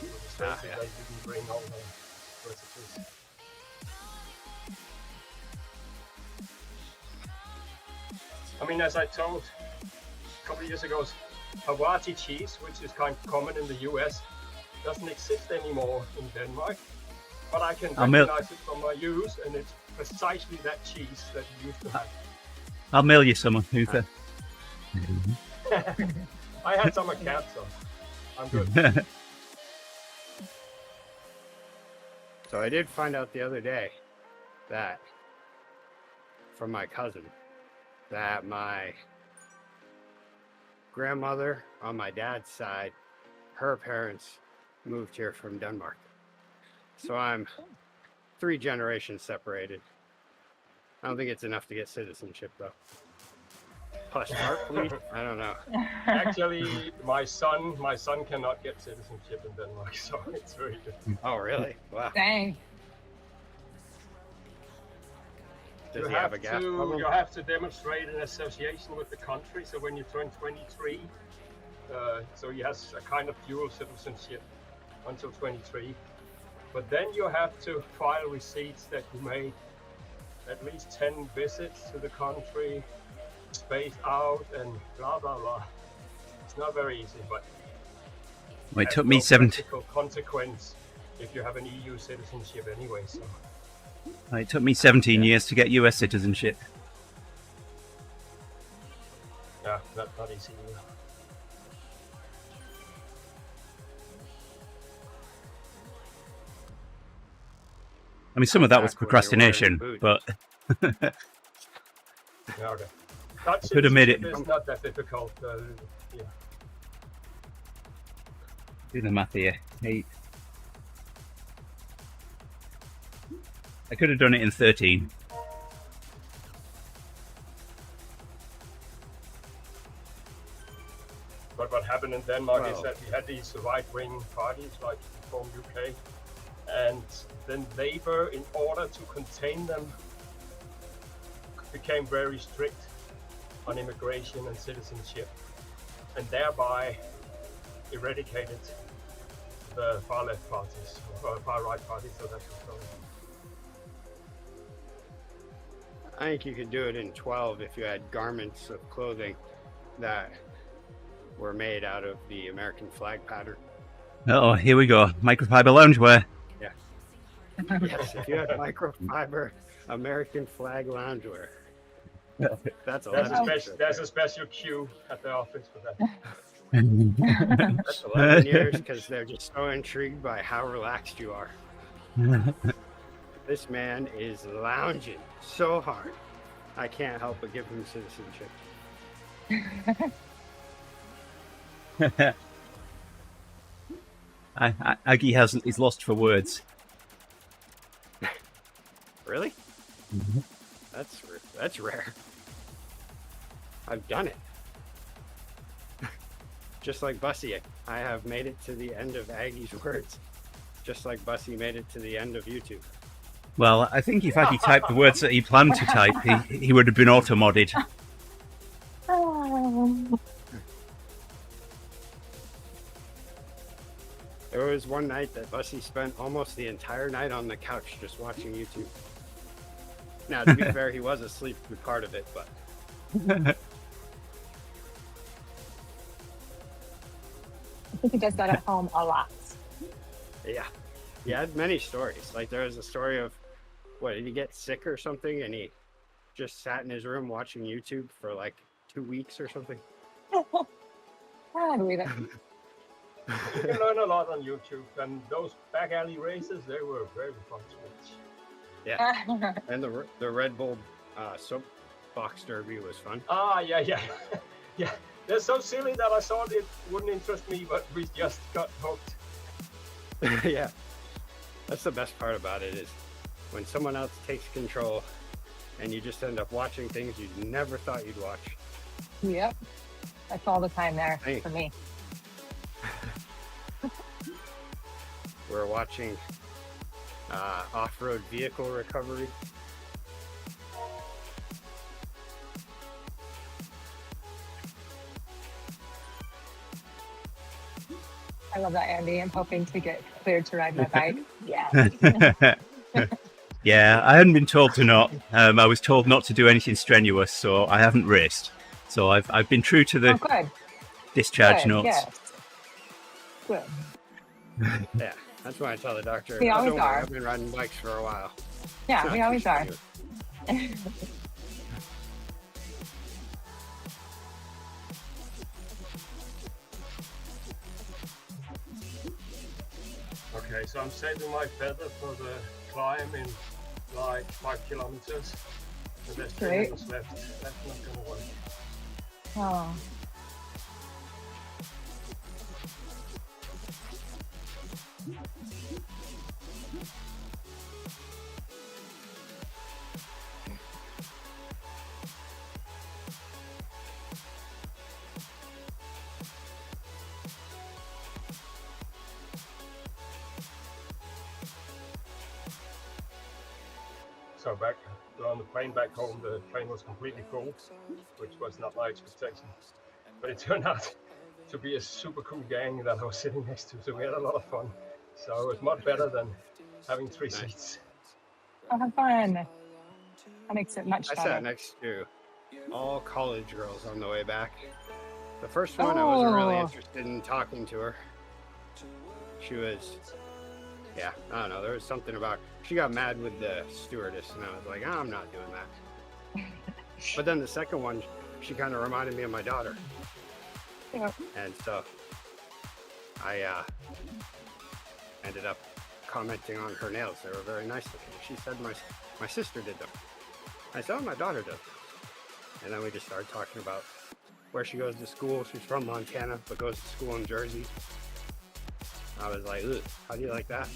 [SPEAKER 4] it was strange that they didn't bring all the recipes. I mean, as I told a couple of years ago, Hawaii cheese, which is kind of common in the US, doesn't exist anymore in Denmark. But I can recognize it from my use, and it's precisely that cheese that you used to have.
[SPEAKER 2] I'll mail you some, Uther.
[SPEAKER 4] I had some at camp, so I'm good.
[SPEAKER 3] So I did find out the other day that from my cousin that my grandmother on my dad's side, her parents moved here from Denmark. So I'm 3 generations separated. I don't think it's enough to get citizenship though. Plus heart bleed? I don't know.
[SPEAKER 4] Actually, my son cannot get citizenship in Denmark, so it's very different.
[SPEAKER 3] Oh really? Wow.
[SPEAKER 5] dang.
[SPEAKER 3] Does he have a gas problem?
[SPEAKER 4] You have to demonstrate an association with the country. So when you turn 23, so he has a kind of dual citizenship until 23. But then you have to file receipts that you made at least 10 visits to the country, spaced out, and blah blah blah. It's not very easy, but
[SPEAKER 2] Well, it took me 17.
[SPEAKER 4] Consequence if you have an EU citizenship anyway. So.
[SPEAKER 2] It took me 17 years to get US citizenship.
[SPEAKER 4] Yeah, that's not easy either.
[SPEAKER 2] I mean, some of that was
[SPEAKER 3] Back when you're wearing
[SPEAKER 2] procrastination,
[SPEAKER 3] boots.
[SPEAKER 2] but
[SPEAKER 4] Yeah, okay. Dutch
[SPEAKER 2] could have made it.
[SPEAKER 4] citizenship is not that difficult. Yeah.
[SPEAKER 2] do the math here. 8. I could have done it in 13.
[SPEAKER 4] But what happened in Denmark is
[SPEAKER 3] Well.
[SPEAKER 4] that we had these right-wing parties like from UK, and then Labour, in order to contain them, became very strict on immigration and citizenship, and thereby eradicated the far-left parties, or far-right parties. So that's the story.
[SPEAKER 3] I think you could do it in 12 if you had garments of clothing that were made out of the American flag pattern.
[SPEAKER 2] Oh, here we go. Microfiber loungewear.
[SPEAKER 3] Yes, if you had microfiber American flag loungewear. That's
[SPEAKER 4] There's a special queue at the office for that.
[SPEAKER 3] That's 11 years because they're just so intrigued by how relaxed you are. This man is lounging so hard. I can't help but give him citizenship.
[SPEAKER 2] Aggie is lost for words.
[SPEAKER 3] Really? That's rare. I've done it. Just like Bussy, I have made it to the end of Aggie's words. Just like Bussy made it to the end of YouTube.
[SPEAKER 2] Well, I think if Aggie typed the words that he planned to type, he would have been auto-modded.
[SPEAKER 5] Oh.
[SPEAKER 3] There was one night that Bussy spent almost the entire night on the couch just watching YouTube. Now, to be fair, he was asleep through part of it, but
[SPEAKER 5] I think he does that at home a lot.
[SPEAKER 3] Yeah, he had many stories. Like there was a story of, what, did he get sick or something, and he just sat in his room watching YouTube for like 2 weeks or something.
[SPEAKER 5] I believe it.
[SPEAKER 4] You can learn a lot on YouTube, and those back alley races, they were very fun to watch.
[SPEAKER 3] Yeah, and the Red Bull soapbox derby was fun.
[SPEAKER 4] Ah, yeah, yeah, yeah. They're so silly that I thought it wouldn't interest me, but we just got hooked.
[SPEAKER 3] Yeah, that's the best part about it, is when someone else takes control and you just end up watching things you never thought you'd watch.
[SPEAKER 5] Yep. That's all the time there
[SPEAKER 3] Hey.
[SPEAKER 5] for me.
[SPEAKER 3] We're watching off-road vehicle recovery.
[SPEAKER 5] I love that, Andy. I'm hoping to get cleared to ride my bike. Yeah.
[SPEAKER 2] Yeah, I hadn't been told to not. I was told not to do anything strenuous, so I haven't raced. So I've been true to the
[SPEAKER 5] Oh, good.
[SPEAKER 2] discharge
[SPEAKER 5] Good.
[SPEAKER 2] notes.
[SPEAKER 5] Yes. Good.
[SPEAKER 3] Yeah, that's why I tell the doctor,
[SPEAKER 5] We always
[SPEAKER 3] don't worry,
[SPEAKER 5] are.
[SPEAKER 3] I've been riding bikes for a while.
[SPEAKER 5] Yeah,
[SPEAKER 3] It's
[SPEAKER 5] we
[SPEAKER 3] not
[SPEAKER 5] always
[SPEAKER 3] too
[SPEAKER 5] are.
[SPEAKER 3] strenuous.
[SPEAKER 4] Okay, so I'm saving my feather for the climb in like 5 kilometers. And there's 3
[SPEAKER 5] Great.
[SPEAKER 4] minutes left. That's not gonna work.
[SPEAKER 5] Oh.
[SPEAKER 4] So back on the plane back home, the plane was completely full, which was not my expectation. But it turned out to be a super cool gang that I was sitting next to, so we had a lot of fun. So it was much better than having 3
[SPEAKER 3] Nice.
[SPEAKER 4] seats.
[SPEAKER 5] Oh, have fun. That makes it much
[SPEAKER 3] I
[SPEAKER 5] better.
[SPEAKER 3] sat next to all college girls on the way back. The first one, I wasn't really
[SPEAKER 5] Oh.
[SPEAKER 3] interested in talking to her. She was, yeah, I don't know. There was something about, she got mad with the stewardess, and I was like, I'm not doing that. But then the second one, she kind of reminded me of my daughter.
[SPEAKER 5] Yeah.
[SPEAKER 3] And so I ended up commenting on her nails. They were very nice looking. She said my sister did them. I said, oh, my daughter does. And then we just started talking about where she goes to school. She's from Montana, but goes to school in Jersey. I was like, ugh, how do you like that?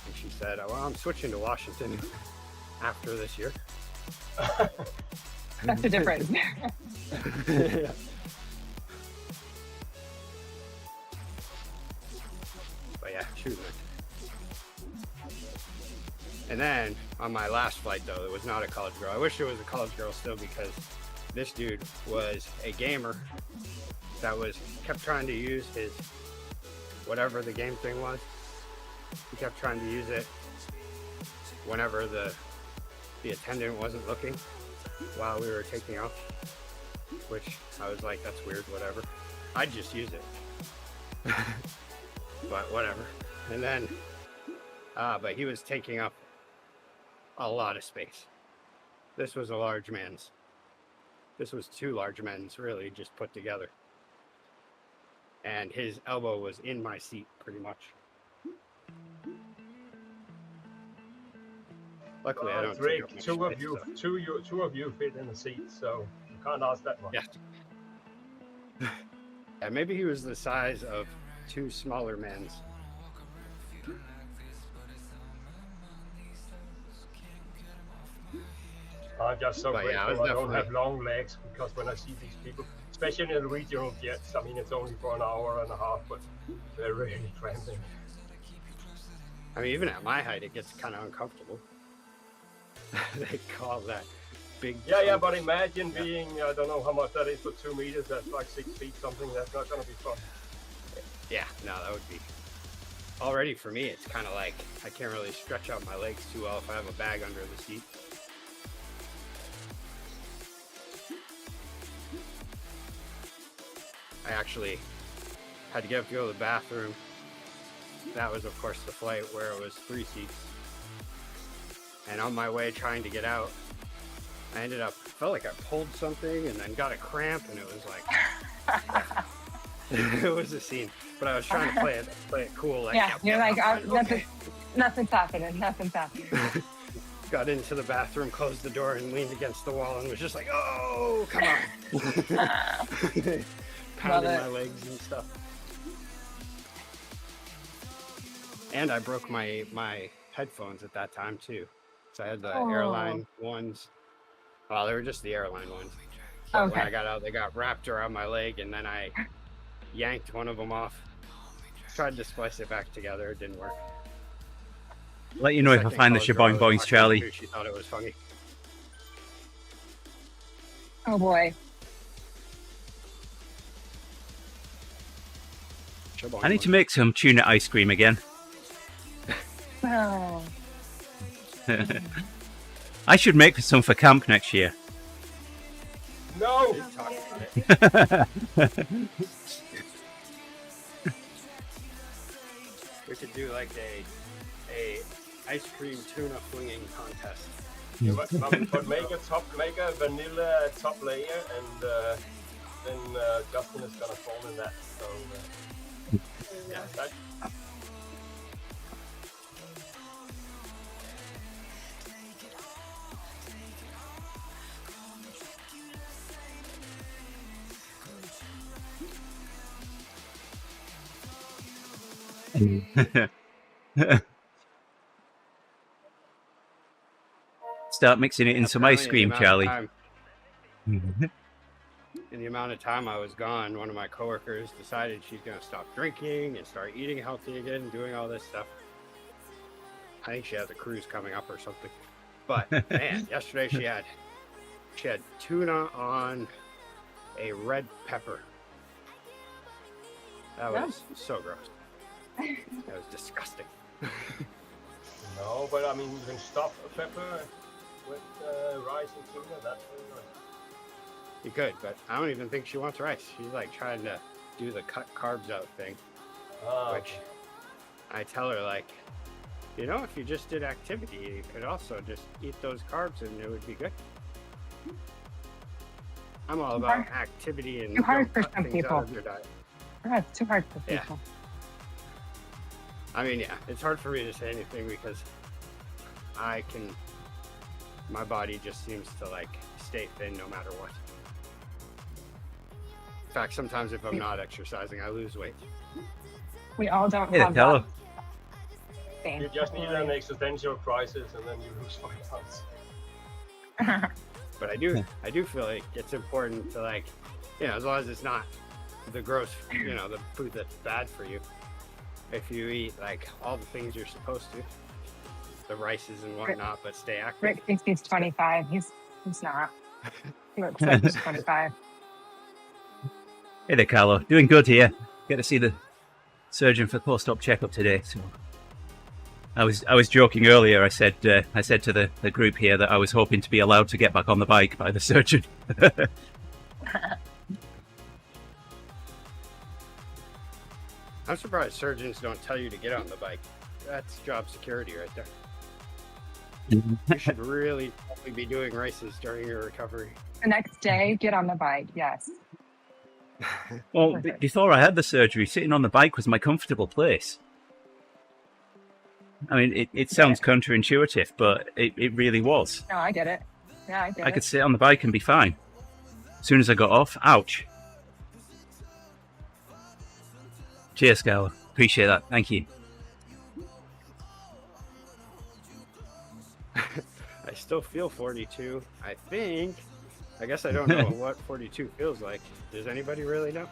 [SPEAKER 3] And she said, well, I'm switching to Washington after this year.
[SPEAKER 5] That's the difference.
[SPEAKER 3] Yeah. But yeah, she was nice. And then on my last flight, though, it was not a college girl. I wish it was a college girl still, because this dude was a gamer that kept trying to use his whatever the game thing was. He kept trying to use it whenever the attendant wasn't looking while we were taking off, which I was like, that's weird, whatever. I'd just use it. But whatever. And then, but he was taking up a lot of space. This was a large man's. This was 2 large men's, really, just put together. And his elbow was in my seat, pretty much. Luckily, I don't take
[SPEAKER 4] Rick,
[SPEAKER 3] up much
[SPEAKER 4] two of
[SPEAKER 3] space,
[SPEAKER 4] you,
[SPEAKER 3] so.
[SPEAKER 4] two of you fit in the seat, so you can't ask that much.
[SPEAKER 3] Yeah. Yeah, maybe he was the size of 2 smaller men's.
[SPEAKER 4] I'm just so
[SPEAKER 3] But yeah,
[SPEAKER 4] grateful
[SPEAKER 3] it was
[SPEAKER 4] I don't have
[SPEAKER 3] definitely-
[SPEAKER 4] long legs, because when I see these people, especially in the regional jets, I mean, it's only for an hour and a half, but they're really cramping.
[SPEAKER 3] I mean, even at my height, it gets kind of uncomfortable. They call that big.
[SPEAKER 4] Yeah,
[SPEAKER 3] chunk.
[SPEAKER 4] but imagine being, I don't know how much that is for 2 meters, that's like 6 feet something, that's not going to be fun.
[SPEAKER 3] Yeah, no, that would be. Already for me, it's kind of like I can't really stretch out my legs too well if I have a bag under the seat. I actually had to get up to go to the bathroom that was, of course, the flight where it was 3 seats. And on my way trying to get out, I felt like I pulled something and then got a cramp, and it was like, it was a scene. But I was trying to play it cool. Like,
[SPEAKER 5] Yeah, you're like,
[SPEAKER 3] okay.
[SPEAKER 5] nothing's happening. Nothing's happening.
[SPEAKER 3] Got into the bathroom, closed the door, and leaned against the wall, and was just like, "Oh, come on!" Pounding my legs and stuff. And I broke my headphones at that time too. So I had the airline ones. Well, they were just the airline ones. So when I got out, they got wrapped around my leg, and then I yanked one of them off. Tried to splice it back together. It didn't work.
[SPEAKER 2] Let you know if I find the shaboing boings, Charlie.
[SPEAKER 3] She thought it was funny.
[SPEAKER 5] Oh boy.
[SPEAKER 2] I need to make some tuna ice cream again.
[SPEAKER 5] Oh.
[SPEAKER 2] I should make some for camp next year.
[SPEAKER 4] No!
[SPEAKER 3] We could do like a ice cream tuna flinging contest.
[SPEAKER 4] Yeah, but make a vanilla top layer, and then Justin is gonna fall in that. So yeah, that.
[SPEAKER 2] Start mixing it in some ice cream, Charlie.
[SPEAKER 3] In the amount of time I was gone, one of my coworkers decided she's going to stop drinking and start eating healthy again and doing all this stuff. I think she has a cruise coming up or something. But man, yesterday she had tuna on a red pepper. That was so gross. That was disgusting.
[SPEAKER 4] No, but I mean, you can stuff a pepper with rice and tuna. That's really nice.
[SPEAKER 3] You could, but I don't even think she wants rice. She's like trying to do the cut carbs out thing, which I tell her, like, you know, if you just did activity, you could also just eat those carbs and it would be good. I'm all about activity and
[SPEAKER 5] too hard for
[SPEAKER 3] cut
[SPEAKER 5] some
[SPEAKER 3] things
[SPEAKER 5] people.
[SPEAKER 3] out of your diet.
[SPEAKER 5] Yeah, it's too hard for
[SPEAKER 3] Yeah.
[SPEAKER 5] people.
[SPEAKER 3] I mean, yeah, it's hard for me to say anything because my body just seems to like stay thin no matter what. In fact, sometimes if I'm not exercising, I lose weight.
[SPEAKER 5] We all don't
[SPEAKER 2] Hey,
[SPEAKER 5] have
[SPEAKER 2] fellow.
[SPEAKER 5] that same.
[SPEAKER 4] You just need an existential crisis, and then you lose 5 pounds.
[SPEAKER 3] But I do feel like it's important to, like, you know, as long as it's not the gross, you know, the food that's bad for you. If you eat like all the things you're supposed to, the rices and whatnot, but stay active.
[SPEAKER 5] Rick thinks he's 25. He's not. He looks like he's 25.
[SPEAKER 2] Hey there, Carlo. Doing good here. Get to see the surgeon for post-op checkup today. So I was joking earlier. I said to the group here that I was hoping to be allowed to get back on the bike by the surgeon.
[SPEAKER 3] I'm surprised surgeons don't tell you to get on the bike. That's job security right there. You should really probably be doing races during your recovery.
[SPEAKER 5] The next day, get on the bike. Yes.
[SPEAKER 2] Well, before I had the surgery, sitting on the bike was my comfortable place. I mean, it sounds counterintuitive, but it really was.
[SPEAKER 5] No, I get it. Yeah, I get
[SPEAKER 2] I
[SPEAKER 5] it.
[SPEAKER 2] could sit on the bike and be fine. As soon as I got off, ouch. Cheers, Scarlett. Appreciate that. Thank you.
[SPEAKER 3] I still feel 42. I guess I don't know what 42 feels like. Does anybody really know?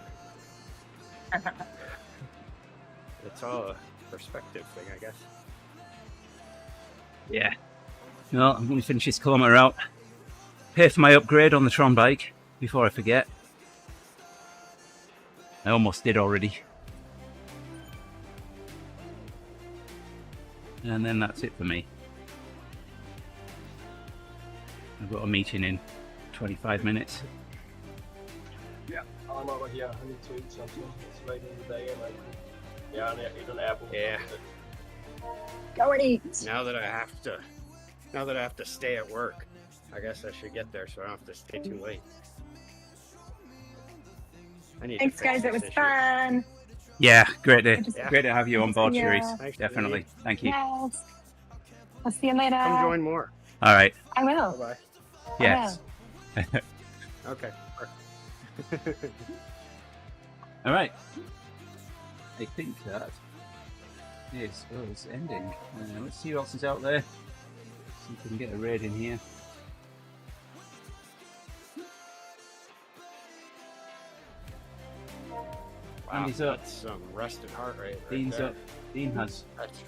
[SPEAKER 3] It's all a perspective thing, I guess.
[SPEAKER 2] Yeah. Well, I'm going to finish this kilometre out. Pay for my upgrade on the Tron bike before I forget. I almost did already. And then that's it for me. I've got a meeting in 25 minutes.
[SPEAKER 4] Yeah, I'm over here. I need to eat something. It's late in the day, and Ja, i den airport.
[SPEAKER 3] Yeah.
[SPEAKER 5] Go and eat.
[SPEAKER 3] Now that I have to stay at work, I guess I should get there so I don't have to stay too late. I need
[SPEAKER 5] Thanks,
[SPEAKER 3] to fix
[SPEAKER 5] guys. It
[SPEAKER 3] this
[SPEAKER 5] was
[SPEAKER 3] issue.
[SPEAKER 5] fun.
[SPEAKER 2] Yeah, great to,
[SPEAKER 3] Yeah.
[SPEAKER 2] great to have you on board,
[SPEAKER 5] Yeah.
[SPEAKER 2] Cherise.
[SPEAKER 3] Thanks,
[SPEAKER 2] Definitely.
[SPEAKER 3] Denise.
[SPEAKER 2] Thank you.
[SPEAKER 5] Yes. I'll see you later.
[SPEAKER 3] Come join more.
[SPEAKER 2] All right.
[SPEAKER 5] I will.
[SPEAKER 3] Bye
[SPEAKER 2] Yes.
[SPEAKER 3] bye. Okay.
[SPEAKER 2] All right. I think that is us ending. Let's see who else is out there. See if we can get a raid in here.
[SPEAKER 3] Wow,
[SPEAKER 2] Andy's up.
[SPEAKER 3] that's some rested heart rate right
[SPEAKER 2] Dean's
[SPEAKER 3] there.
[SPEAKER 2] up. Dean has.
[SPEAKER 3] That's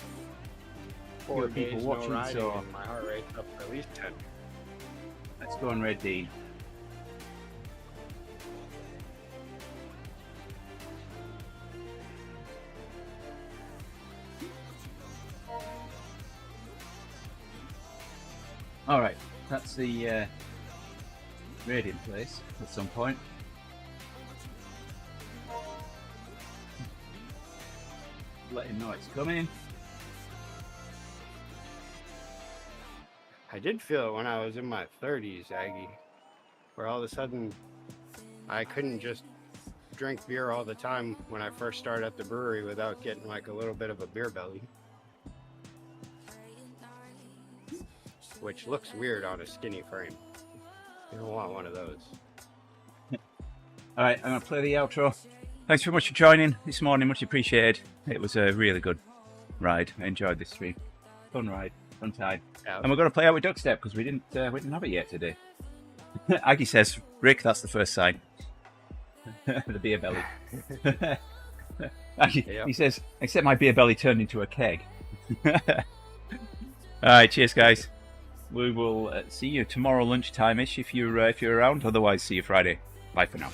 [SPEAKER 2] Fewer
[SPEAKER 3] 4
[SPEAKER 2] people
[SPEAKER 3] days
[SPEAKER 2] watching,
[SPEAKER 3] no riding,
[SPEAKER 2] so-
[SPEAKER 3] and my heart rate's up at least 10.
[SPEAKER 2] Let's go on raid Dean. All right, that's the raid in place at some point. Let him know it's coming.
[SPEAKER 3] I did feel it when I was in my 30s, Aggie, where all of a sudden I couldn't just drink beer all the time when I first started at the brewery without getting like a little bit of a beer belly. Which looks weird on a skinny frame. You don't want one of those.
[SPEAKER 2] All right, I'm going to play the outro. Thanks very much for joining this morning. Much appreciated. It was a really good ride. I enjoyed this stream. Fun ride, fun time.
[SPEAKER 3] Yeah,
[SPEAKER 2] And we're going to play out with duck step because we didn't have it yet today. Aggie says, Rick, that's the first sign. The beer belly. Aggie,
[SPEAKER 3] Yep.
[SPEAKER 2] He says, except my beer belly turned into a keg. All right, cheers, guys. We will see you tomorrow lunchtime-ish if you're around. Otherwise, see you Friday. Bye for now.